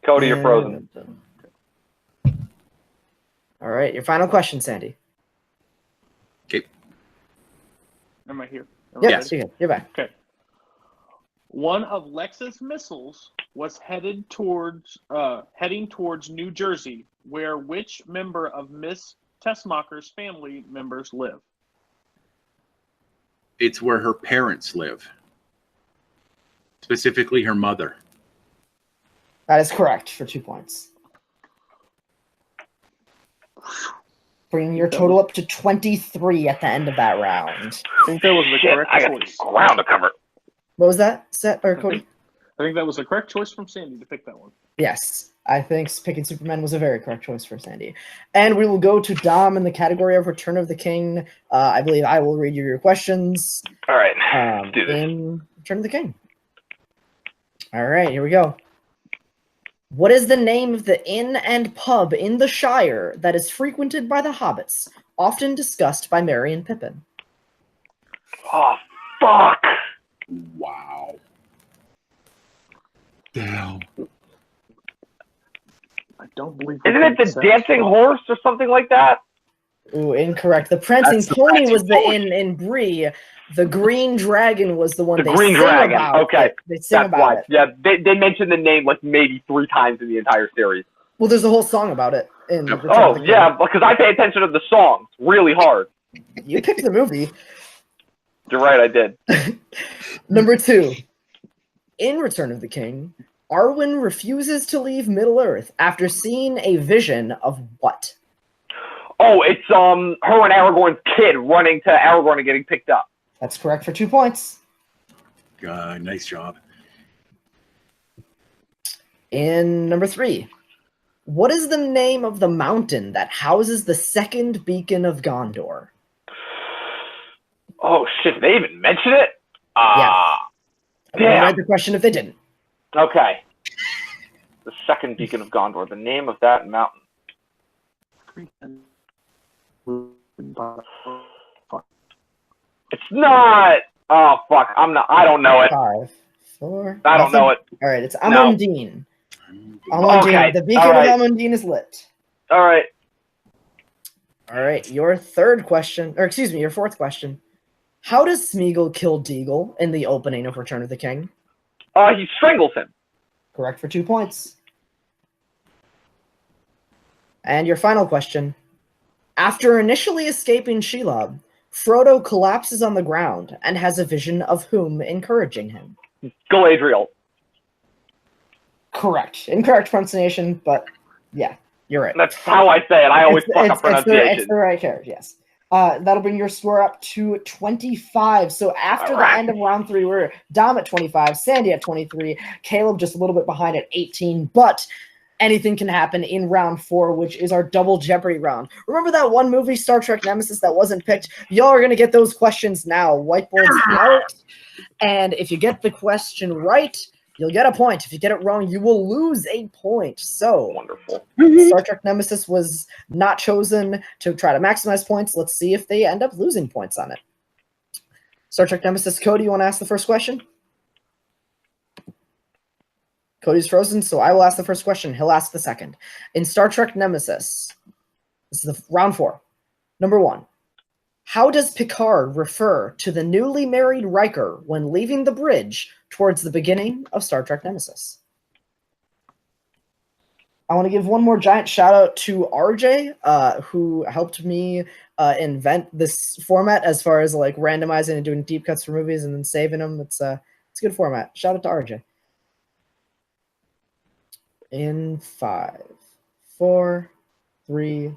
Cody, you're frozen. All right, your final question, Sandy. Okay. Am I here? Yes, you're back. Okay. One of Lex's missiles was heading towards New Jersey, where which member of Miss Tessmacher's family members live? It's where her parents live. Specifically, her mother. That is correct for 2 points. Bringing your total up to 23 at the end of that round. I think that was the correct I got choice. ground to cover. What was that, Cody? I think that was the correct choice from Sandy to pick that one. Yes, I think picking Superman was a very correct choice for Sandy. And we will go to Dom in the category of Return of the King. I believe I will read you your questions. All right, let's do this. In Return of the King. All right, here we go. What is the name of the inn and pub in the Shire that is frequented by the hobbits, often discussed by Merry and Pippin? Oh, fuck. Wow. Damn. I don't believe. Isn't it the Dancing Horse or something like that? Ooh, incorrect. The Prancing That's the Pony Prancing was the Pony. inn in Bree. The Green Dragon was the one The they Green sing Dragon. about. Okay, They sing that's about why. it. Yeah, they mentioned the name like maybe 3 times in the entire series. Well, there's a whole song about it in Yep. Return of Oh the King. yeah, because I pay attention to the songs really hard. You picked the movie. You're right, I did. Number 2. In Return of the King, Arwen refuses to leave Middle-earth after seeing a vision of what? Oh, it's her and Aragorn's kid running to Aragorn and getting picked up. That's correct for 2 points. Nice job. In number 3, what is the name of the mountain that houses the second beacon of Gondor? Oh shit, did they even mention it? Yeah. I Damn. read the question if they didn't. Okay. The second beacon of Gondor. The name of that mountain. It's not. Oh fuck! I don't know it. 5, 4. I don't know it. All right, it's No. Amundine. Amundine. Okay, The beacon all right. of Amundine is lit. All right. All right, your fourth question. How does Smeagol kill Deagle in the opening of Return of the King? He strangles him. Correct for 2 points. And your final question. After initially escaping Shelob, Frodo collapses on the ground and has a vision of whom encouraging him. Galadriel. Correct. Incorrect pronunciation, but yeah, you're right. That's how I say it. I always fuck up It's pronunciation. the right character, yes. That'll bring your score up to 25. So after the end of round 3, we're Dom at 25, Sandy at 23, Kaleb just a little bit behind at 18, but anything can happen in round 4, which is our double Jeopardy round. Remember that one movie, Star Trek Nemesis, that wasn't picked? Y'all are going to get those questions now. Whiteboard's out. And if you get the question right, you'll get a point. If you get it wrong, you will lose a point. So, Wonderful. Star Trek Nemesis was not chosen to try to maximize points. Let's see if they end up losing points on it. Star Trek Nemesis, Cody, you want to ask the first question? Cody's frozen, so I will ask the first question. He'll ask the second. In Star Trek Nemesis, this is the round 4. Number 1. How does Picard refer to the newly married Riker when leaving the bridge towards the beginning of Star Trek Nemesis? I want to give one more giant shout out to RJ, who helped me invent this format as far as like randomizing and doing deep cuts for movies and then saving them. It's It's a good format. Shout out to RJ. In 5, 4, 3,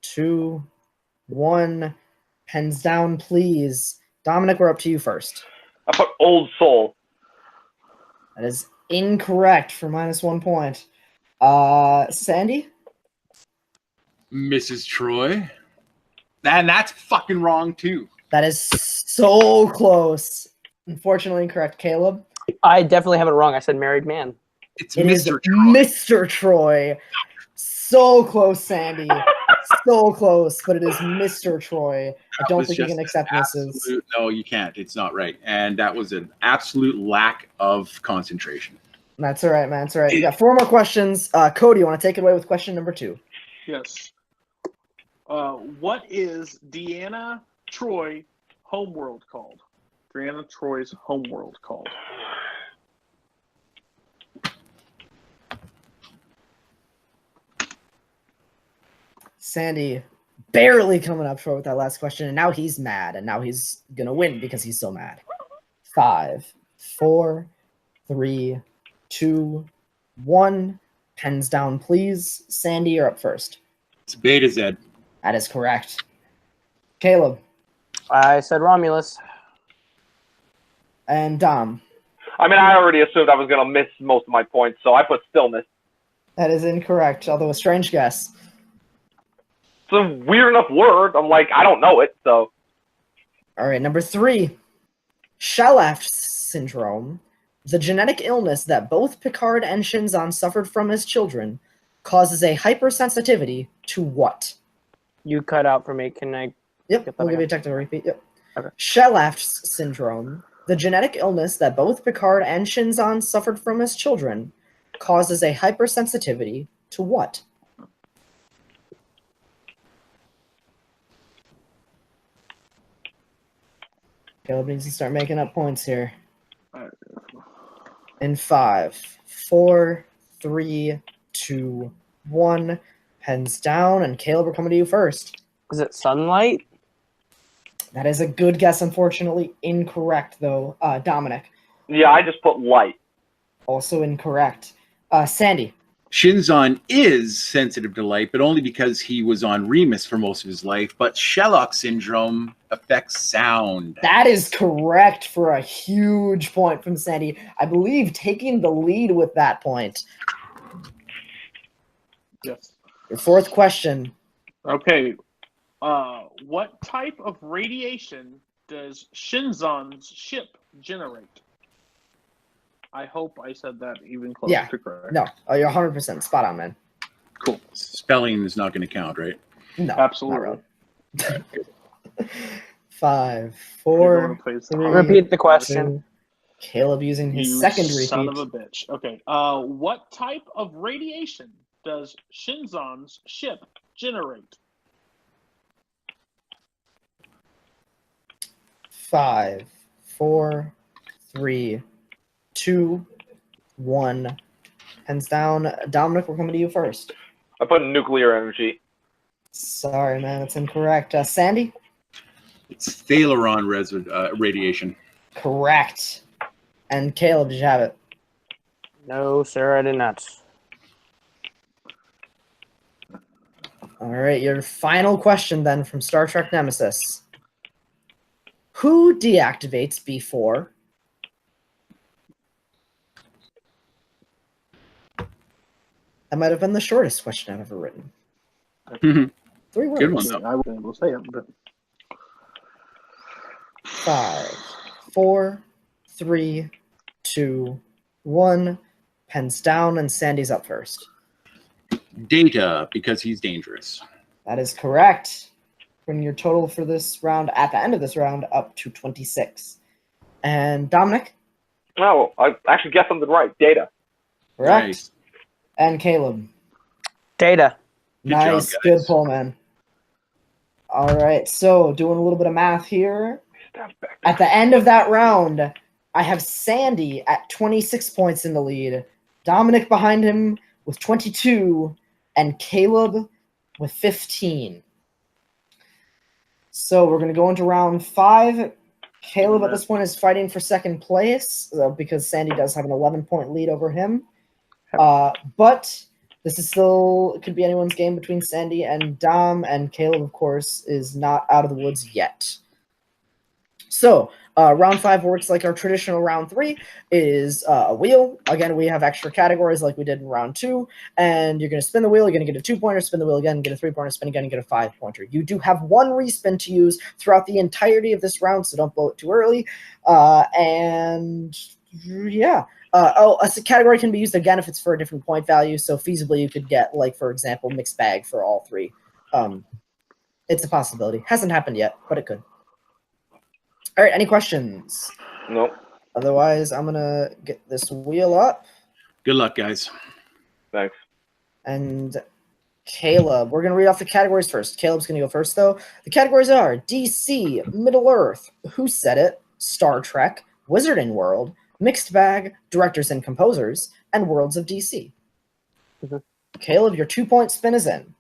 2, 1. Pens down, please. Dominic, we're up to you first. I put Old Soul. That is incorrect for -1 point. Sandy? Mrs. Troy. And that's fucking wrong too. That is so close. Unfortunately incorrect. Caleb? I definitely have it wrong. I said married man. It's It is Mr. Troy. Mr. Troy. So close, Sandy. So close, but it is Mr. Troy. I don't was think you just can accept misses. No, you can't. It's not right. And that was an absolute lack of concentration. That's all right, man. That's all right. You got 4 more questions. Cody, you want to take it away with question number 2? Yes. What is Deanna Troy homeworld called? Deanna Troy's homeworld called? Sandy barely coming up short with that last question, and now he's mad, and now he's going to win because he's so mad. 5, 4, 3, 2, 1. Pens down, please. Sandy, you're up first. It's Beta Z. That is correct. Caleb I said Romulus. and Dom. I mean, I already assumed I was going to miss most of my points, so I put Stillness. That is incorrect, although a strange guess. It's a weird enough word. I'm like, I don't know it, so. All right, number 3. Shell-Aft syndrome, the genetic illness that both Picard and Shinzon suffered from as children, causes a hypersensitivity to what? You cut out for me. Can I? Yep, Get that we'll give you a again. technical repeat. Yep. Okay. Shell-Aft syndrome, the genetic illness that both Picard and Shinzon suffered from as children, causes a hypersensitivity to what? Caleb needs to start making up points here. In 5, 4, 3, 2, 1. Pens down, and Caleb, we're coming to you first. Is it sunlight? That is a good guess, unfortunately incorrect, though. Dominic, Yeah, I just put light. also incorrect. Sandy, Shinzon is sensitive to light, but only because he was on Remus for most of his life. But Sherlock syndrome affects sound. that is correct for a huge point from Sandy. I believe taking the lead with that point. Yes. Your 4th question. Okay. What type of radiation does Shinzon's ship generate? I hope I said that even closer Yeah. to correct. No, you're 100% spot on, man. Cool. Spelling is not going to count, right? No, Absolutely. not really. 5, Everyone 4, plays 3. Repeat the question. 2. Caleb using his You second son of repeat. a bitch. Okay. What type of radiation does Shinzon's ship generate? 5, 4, 3, 2, 1. Hands down. Dominic, we're coming to you first. I put nuclear energy. Sorry, man, that's incorrect. Sandy? It's Thalaron radiation. Correct. And Caleb, did you have it? No, sir, I did not. All right, your final question then from Star Trek Nemesis. Who deactivates B4? That might have been the shortest question I've ever written. 3 words. Good one, though. I wasn't able to say it, but 5, 4, 3, 2, 1. Pens down, and Sandy's up first. Data, because he's dangerous. That is correct. Bring your total for this round at the end of this round up to 26. And Dominic? No, I actually guessed something right. Data. Correct. Nice. And Caleb? Data. Good Nice. job, Good guys. pull, man. All right, so doing a little bit of math here. At the end of that round, I have Sandy at 26 points in the lead, Dominic behind him with 22, and Caleb with 15. So we're going to go into round 5. Kaleb at this point is fighting for second place because Sandy does have an 11-point lead over him. But this is still could be anyone's game between Sandy and Dom, and Kaleb, of course, is not out of the woods yet. So round 5 works like our traditional round 3 is a wheel. Again, we have extra categories like we did in round 2, and you're going to spin the wheel. You're going to get a 2-pointer, spin the wheel again, get a 3-pointer, spin again, and get a 5-pointer. You do have 1 respin to use throughout the entirety of this round, so don't blow it too early. And yeah. A category can be used again if it's for a different point value. So feasibly, you could get, like, for example, mixed bag for all 3. It's a possibility. Hasn't happened yet, but it could. All right, any questions? Nope. Otherwise, I'm going to get this wheel up. Good luck, guys. Thanks. And Kaleb, we're going to read off the categories first. Caleb's going to go first, though. The categories are DC, Middle-earth, Who Said It, Star Trek, Wizarding World, Mixed Bag, Directors and Composers, and Worlds of DC. Kaleb, your 2-point spin is in.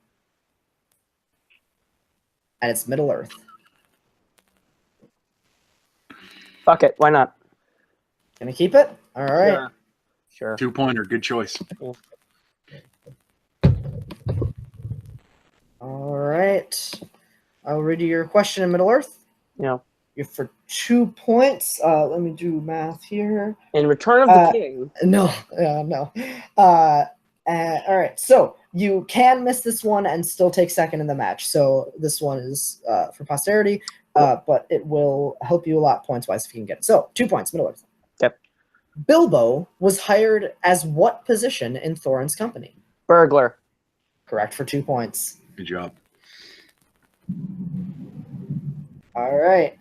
And it's Middle-earth. Fuck it. Why not? Gonna keep it? All right. Sure. 2-pointer. Good choice. All right. I'll read you your question in Middle-earth. Yeah. You're for 2 points. Let me do math here. In Return of the King. No. All right. So you can miss this one and still take second in the match. So this one is for posterity, but it will help you a lot points-wise if you can get it. So 2 points, Middle-earth. Yep. Bilbo was hired as what position in Thorin's company? Burglar. Correct for 2 points. Good job. All right.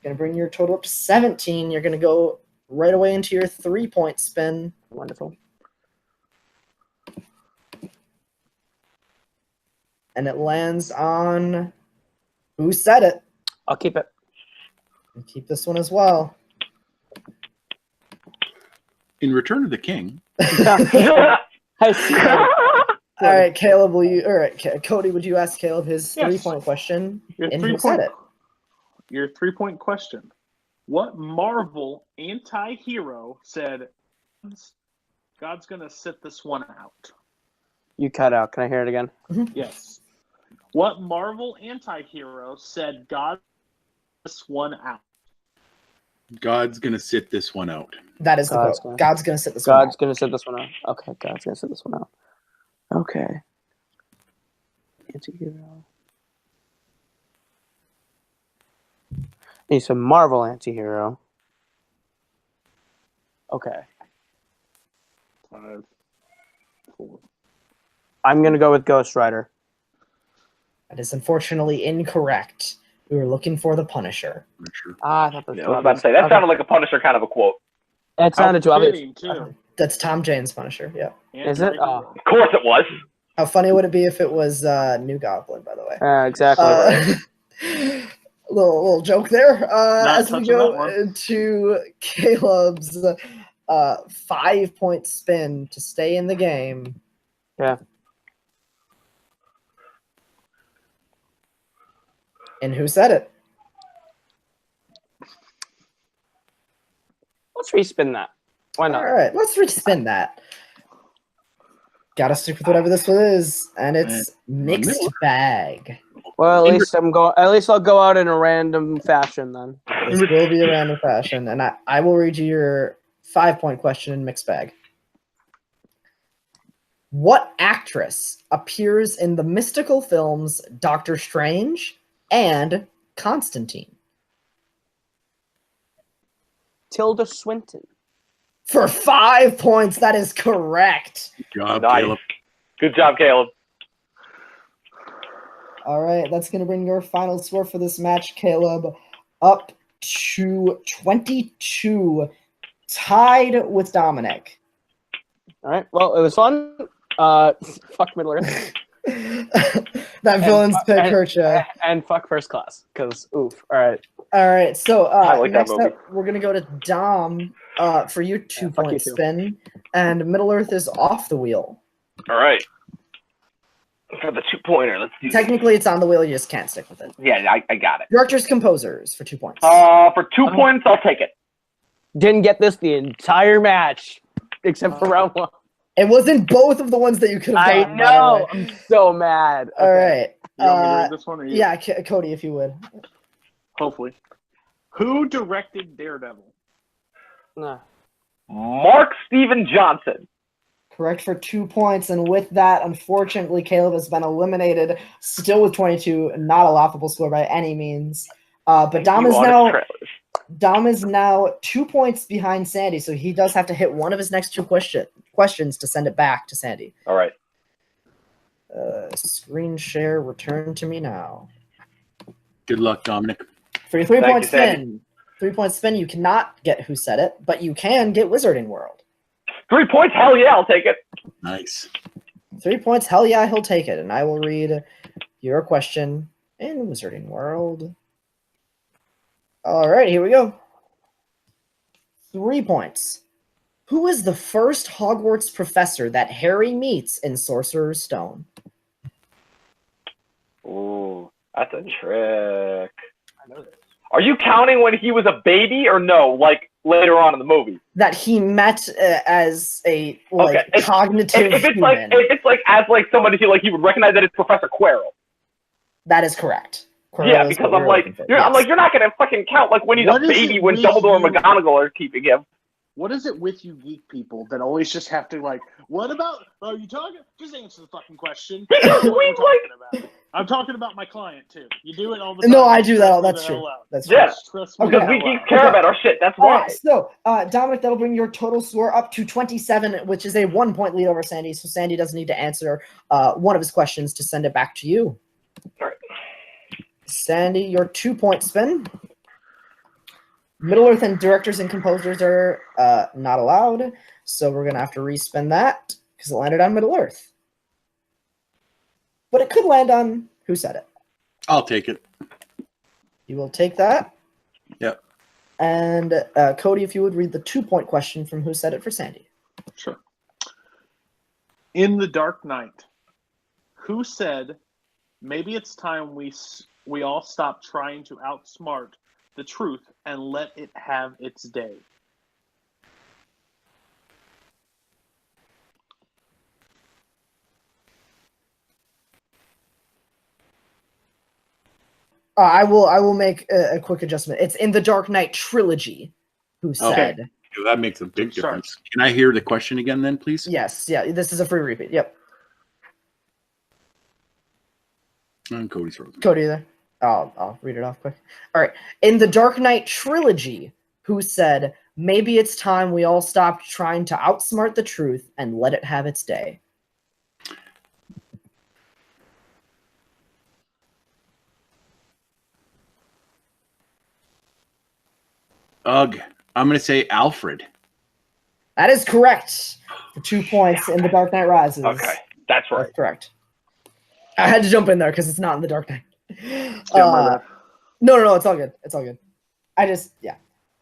Going to bring your total up to 17. You're going to go right away into your 3-point spin. Wonderful. And it lands on Who Said It. I'll keep it. And keep this one as well. In Return of the King. Hey, All right, Kaleb, Cody, would you ask Kaleb his Yes. 3-point question? Your And Who Said It? Your 3-point question. What Marvel anti-hero said, God's going to sit this one out? You cut out. Can I hear it again? Yes. What Marvel anti-hero said, God this one out? God's going to sit this one out. That is the God's quote. gonna- God's going to sit this one God's out. going to sit this one out. Okay, God's going to sit this one out. Okay. Anti-hero. Need some Marvel anti-hero. Okay. 5, 4. I'm going to go with Ghost Rider. That is unfortunately incorrect. We were looking for the Punisher. I'm not sure. I thought that I was about to say, that sounded like a Punisher kind of a quote. It sounded too obvious. Fitting, too. That's Tom Jane's Punisher, yeah. Is it? Anti-hero. Of course it was. How funny would it be if it was New Goblin, by the way? Exactly. Right. Little joke there. As we touching go that one. to Caleb's 5-point spin to stay in the game. Yeah. And Who Said It? Let's respin that. Why not? All right, let's respin that. Gotta stick with whatever this one is, and it's Mixed Bag. Well, at least I'll go out in a random fashion then. This will be a random fashion, and I will read you your 5-point question in Mixed Bag. What actress appears in the mystical films Doctor Strange and Constantine? Tilda Swinton. For 5 points, that is correct. Good job, Nice. Kaleb. Good job, Kaleb. All right, that's going to bring your final score for this match, Kaleb, up to 22, tied with Dominic. All right. Well, it was fun. Fuck Middle Earth. That villain's pick hurt ya. And fuck First Class. Because, oof. All right. All right, so I like that next movie. up, we're going to go to Dom for your fuck you 2-point too. spin, and Middle Earth is off the wheel. All right. For the 2-pointer, let's do Technically, it's on the wheel. You just can't stick with it. Yeah, I got it. Directors, composers for 2 points. For 2 points, I'll take it. Didn't get this the entire match, except for round 1. It wasn't both of the ones that you could have I gotten. know. I'm so mad. All right. You want me to read this one or you? Yeah, Cody, if you would. Hopefully. Who directed Daredevil? Nah. Mark Steven Johnson. Correct for 2 points, and with that, unfortunately, Kaleb has been eliminated. Still with 22, not a laughable score by any means. But Dom is now 2 points behind Sandy, so he does have to hit one of his next 2 questions to send it back to Sandy. All right. Screen share, return to me now. Good luck, Dominic. For your 3-point you, Sandy. spin, 3-point spin, you cannot get Who Said It, but you can get Wizarding World. 3 points? Hell yeah, I'll take it. Nice. 3 points, hell yeah, he'll take it. And I will read your question in Wizarding World. All right, here we go. 3 points. Who is the first Hogwarts professor that Harry meets in Sorcerer's Stone? Ooh, that's a trick. I know this. Are you counting when he was a baby or no? Like later on in the movie? That he met as a Okay. cognitive If it's human. like as like somebody he would recognize that it's Professor Quirrell. That is correct. Quirrell Yeah, is because what I'm we're like, looking for. I'm Yes. like, you're not gonna fucking count like when he's What a is baby it when with Dumbledore and you? McGonagall are keeping him. What is it with you geek people that always just have to like, what about, are you talking? Just answer the fucking question. Because I know what we we're talking about. I'm talking about my client too. You do it all the time. No, I do that all. Trust me That's the true. hell out. That's true. Yeah. Trust me Okay. the Because we hell geeks out. care Okay. about our shit. That's All why. right, so Dominic, that'll bring your total score up to 27, which is a 1-point lead over Sandy. So Sandy doesn't need to answer one of his questions to send it back to you. All right. Sandy, your 2-point spin. Middle Earth and directors and composers are not allowed, so we're gonna have to respin that because it landed on Middle Earth. But it could land on Who Said It. I'll take it. You will take that. Yep. And Cody, if you would read the 2-point question from Who Said It for Sandy. Sure. In The Dark Knight, who said, maybe it's time we all stop trying to outsmart the truth and let it have its day? I will make a quick adjustment. It's in the Dark Knight trilogy. Who said? Yeah, that makes a big Sorry. difference. Can I hear the question again then, please? Yes. Yeah. This is a free repeat. Yep. And Cody's frozen. Cody there. I'll read it off quick. All right. In the Dark Knight trilogy, who said, maybe it's time we all stopped trying to outsmart the truth and let it have its day? Ugh. I'm going to say Alfred. That is correct. For 2 points in the Dark Knight Rises. Okay, that's right. That's correct. I had to jump in there because it's not in the Dark Knight. Yeah, my bad. No, it's all good. It's all good.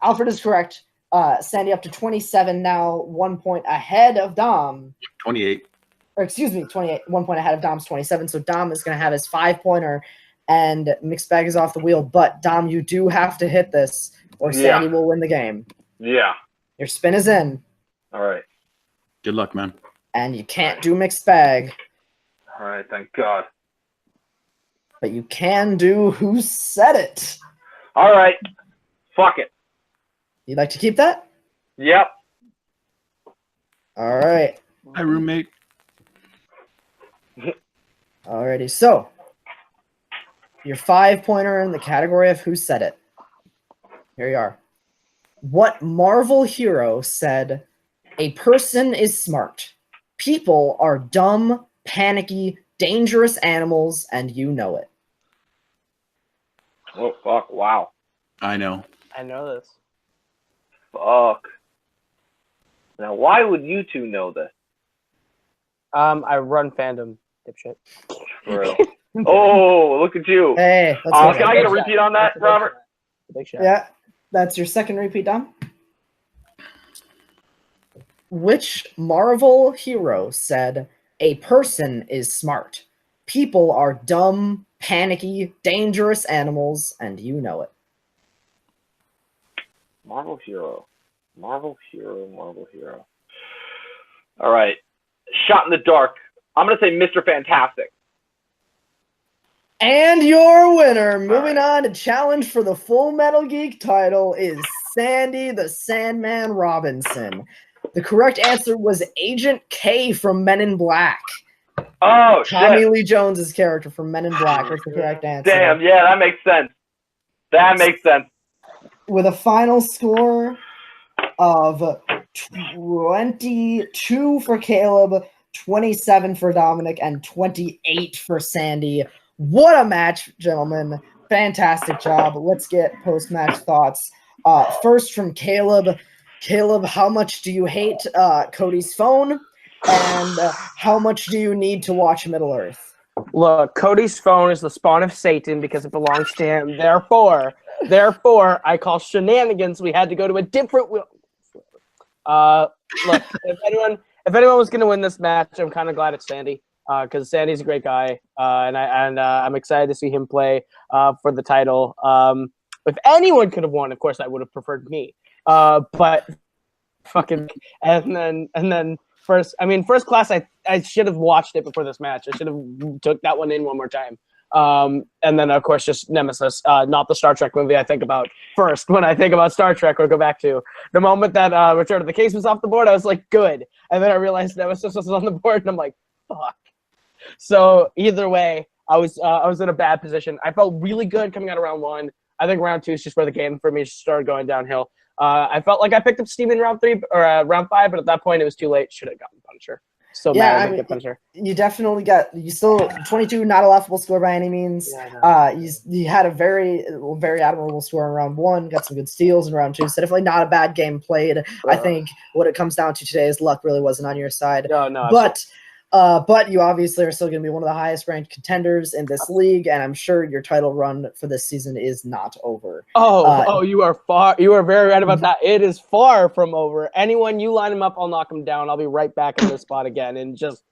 Alfred is correct. Sandy up to 27 now, 1 point ahead of Dom. 28. Or excuse me, 28. 1 point ahead of Dom's 27. So Dom is going to have his 5-pointer, and Mixed Bag is off the wheel. But Dom, you do have to hit this, or Sandy will win the game. Yeah. Your spin is in, All right. Good luck, man. and you can't do Mixed Bag, All right. Thank God. but you can do Who Said It. All right. Fuck it. You'd like to keep that? Yep. All right. Hi, roommate. Alrighty. So, your 5-pointer in the category of Who Said It. Here you are. What Marvel hero said, a person is smart. People are dumb, panicky, dangerous animals, and you know it. Oh, fuck. Wow. I know. I know this. Fuck. Now, why would you two know this? I run fandom, dipshit. For real. Oh, look at you. Hey, let's go. Can I get a repeat on that, Robert? Big shot. Yeah, that's your second repeat, Dom. Which Marvel hero said, a person is smart? People are dumb, panicky, dangerous animals, and you know it. Marvel hero. Marvel hero, Marvel hero. All right. Shot in the dark. I'm going to say Mr. Fantastic. And your winner, moving on to challenge for the Full Metal Geek title, is Sandy the Sandman Robinson. The correct answer was Agent K from Men in Black. Oh, Tommy shit. Lee Jones's character from Men in Black was the correct answer. Damn, yeah, that makes sense. That makes sense. With a final score of 22 for Kaleb, 27 for Dominic, and 28 for Sandy. What a match, gentlemen. Fantastic job. Let's get post-match thoughts. First from Kaleb. Kaleb, how much do you hate Cody's phone? And how much do you need to watch Middle-earth? Look, Cody's phone is the spawn of Satan because it belongs to him. Therefore, I call shenanigans. We had to go to a different wheel. Look, if anyone was going to win this match, I'm kind of glad it's Sandy. Because Sandy's a great guy, and I'm excited to see him play for the title. If anyone could have won, of course, I would have preferred me. But fucking and then first class, I should have watched it before this match. I should have took that one in one more time. And then of course just Nemesis, not the Star Trek movie I think about first when I think about Star Trek or go back to the moment that Return of the Case was off the board. I was like, good, and then I realized Nemesis was on the board, and I'm like, fuck. So either way, I was in a bad position. I felt really good coming out of round one. I think round two is just where the game for me started going downhill. I felt like I picked up steam in round three or round five, but at that point it was too late. Should have gotten Punisher. So yeah, mad I mean, get Punisher. You definitely you still 22, not a laughable score by any means. Yeah, you had a very admirable score in round one. Got some good steals in round two. So definitely not a bad game played. I think what it comes down to today is luck really wasn't on your side. No, but you obviously are still going to be one of the highest ranked contenders in this league, and I'm sure your title run for this season is not over. You are very right about that. It is far from over. Anyone you line them up, I'll knock them down. I'll be right back in this spot again in just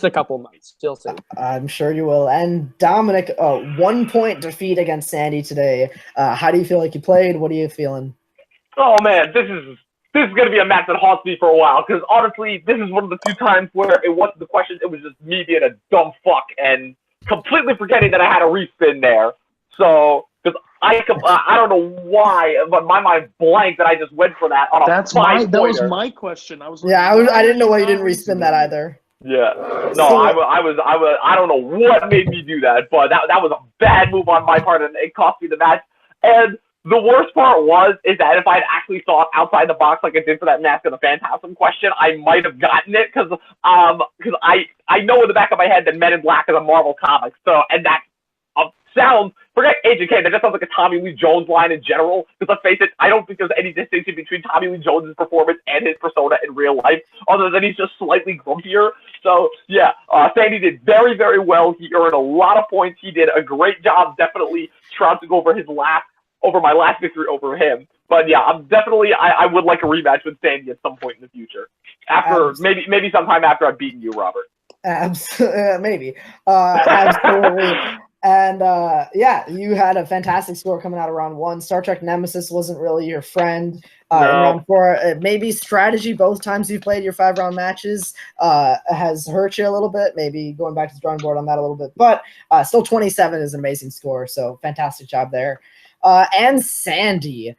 a couple months. Still see. I'm sure you will. And Dominic, 1 point defeat against Sandy today. How do you feel like you played? What are you feeling? Oh man, this is going to be a match that haunts me for a while, because honestly, this is one of the few times where it wasn't the question, it was just me being a dumb fuck and completely forgetting that I had a respin there. So, because I don't know why, but my mind blanked that I just went for that on a that was my question. I was like, I didn't know why you didn't respin that either. Yeah. No, I don't know what made me do that, but that was a bad move on my part, and it cost me the match. And the worst part is that if I'd actually thought outside the box like I did for that Mask of the Phantasm question, I might have gotten it, because I know in the back of my head that Men in Black is a Marvel comic, so, and that sounds, forget Agent K, that just sounds like a Tommy Lee Jones line in general, because let's face it, I don't think there's any distinction between Tommy Lee Jones' performance and his persona in real life, other than he's just slightly grumpier. So, yeah, Sandy did very, very well. He earned a lot of points. He did a great job, definitely trouncing over my last victory over him. But yeah, I'm definitely, I would like a rematch with Sandy at some point in the future. Maybe sometime after I've beaten you, Robert. Maybe. Absolutely. And yeah, you had a fantastic score coming out of round one. Star Trek Nemesis wasn't really your friend. In round four, maybe strategy both times you played your 5-round matches has hurt you a little bit. Maybe going back to the drawing board on that a little bit. But still 27 is an amazing score. So fantastic job there. And Sandy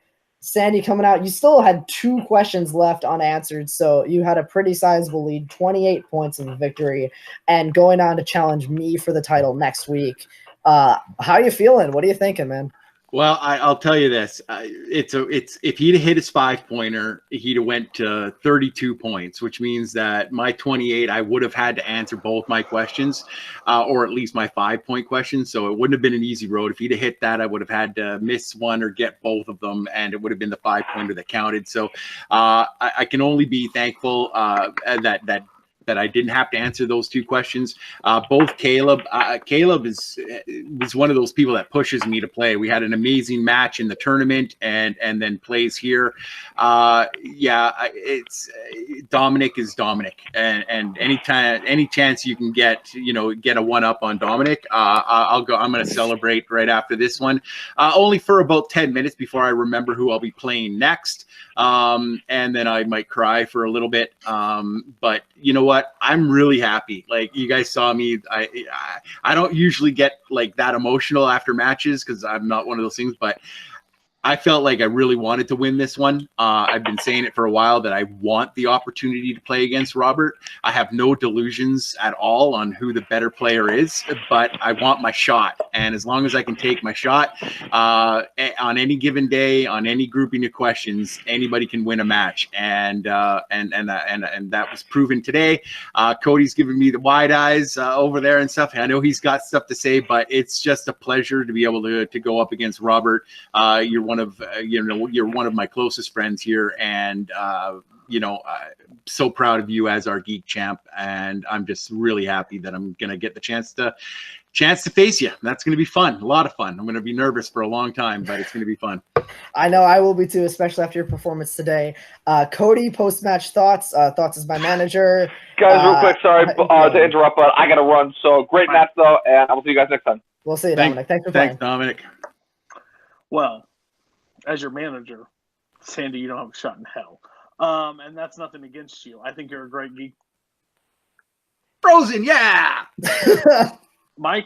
coming out. You still had 2 questions left unanswered, so you had a pretty sizable lead, 28 points of a victory, and going on to challenge me for the title next week. How are you feeling? What are you thinking, man? Well, I'll tell you this: it's if he'd hit his 5-pointer, he'd have went to 32 points, which means that my 28, I would have had to answer both my questions, or at least my 5-point questions. So it wouldn't have been an easy road. If he'd have hit that, I would have had to miss one or get both of them, and it would have been the 5-pointer that counted. So I can only be thankful that that I didn't have to answer those 2 questions. Both Kaleb was one of those people that pushes me to play. We had an amazing match in the tournament, and then plays here. It's Dominic is Dominic, and any chance you can get a 1-up on Dominic, I'm going to celebrate right after this one, only for about 10 minutes before I remember who I'll be playing next, and then I might cry for a little bit, but you know what, I'm really happy. Like, you guys saw me, I don't usually get like that emotional after matches because I'm not one of those things, but I felt like I really wanted to win this one. I've been saying it for a while that I want the opportunity to play against Robert. I have no delusions at all on who the better player is, but I want my shot. And as long as I can take my shot on any given day, on any grouping of questions, anybody can win a match. And that was proven today. Cody's giving me the wide eyes over there and stuff. I know he's got stuff to say, but it's just a pleasure to be able to go up against Robert. You're one of my closest friends here, and so proud of you as our Geek champ, and I'm just really happy that I'm gonna get the chance to face you. That's gonna be fun, a lot of fun. I'm gonna be nervous for a long time, but it's gonna be fun. I know I will be too, especially after your performance today. Cody, post-match thoughts. Thoughts as my manager. Guys, real quick, sorry to interrupt, but I gotta run. So great match though, and I will see you guys next time. We'll see you, Dominic. Thanks for playing. Thanks, Dominic. Well, as your manager, Sandy, you don't have a shot in hell. And that's nothing against you. I think you're a great geek. Frozen, yeah! My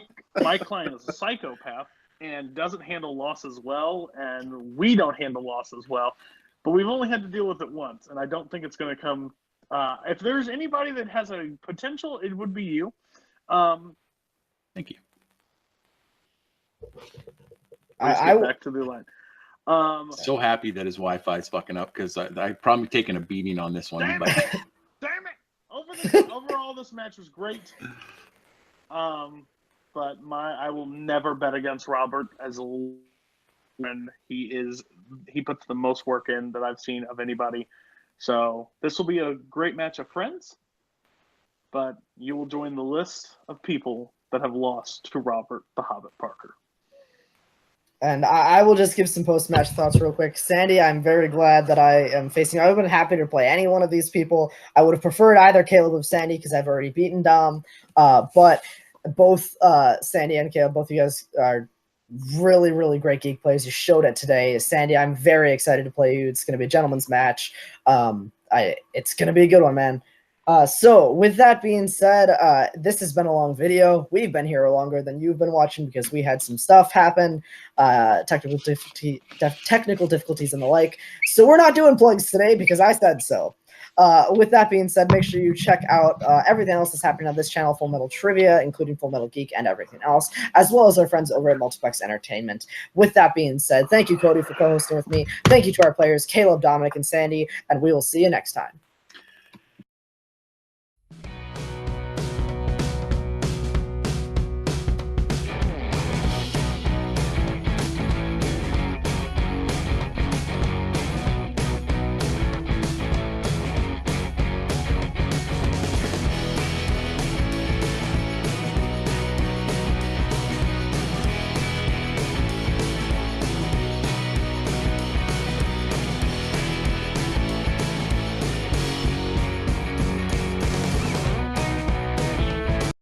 client is a psychopath and doesn't handle losses well, and we don't handle losses well. But we've only had to deal with it once, and I don't think it's going to come. If there's anybody that has a potential, it would be you. Thank you. Back to the line. So happy that his Wi-Fi is fucking up, because I've probably taken a beating on this one. Damn but... it! Damn it! Overall, this match was great. But I will never bet against Robert when he puts the most work in that I've seen of anybody. So this will be a great match of friends, but you will join the list of people that have lost to Robert the Hobbit Parker. And I will just give some post-match thoughts real quick. Sandy, I'm very glad that I am facing. I would have been happy to play any one of these people. I would have preferred either Kaleb or Sandy because I've already beaten Dom. But both Sandy and Kaleb, both of you guys are really, really great Geek players. You showed it today. Sandy, I'm very excited to play you. It's going to be a gentleman's match. It's going to be a good one, man. So with that being said, this has been a long video. We've been here longer than you've been watching because we had some stuff happen, technical difficulties and the like. So we're not doing plugs today because I said so. With that being said, make sure you check out everything else that's happening on this channel, Full Metal Trivia, including Full Metal Geek and everything else, as well as our friends over at Multiplex Entertainment. With that being said, thank you, Cody, for co-hosting with me. Thank you to our players, Kaleb, Dominic, and Sandy, and we will see you next time.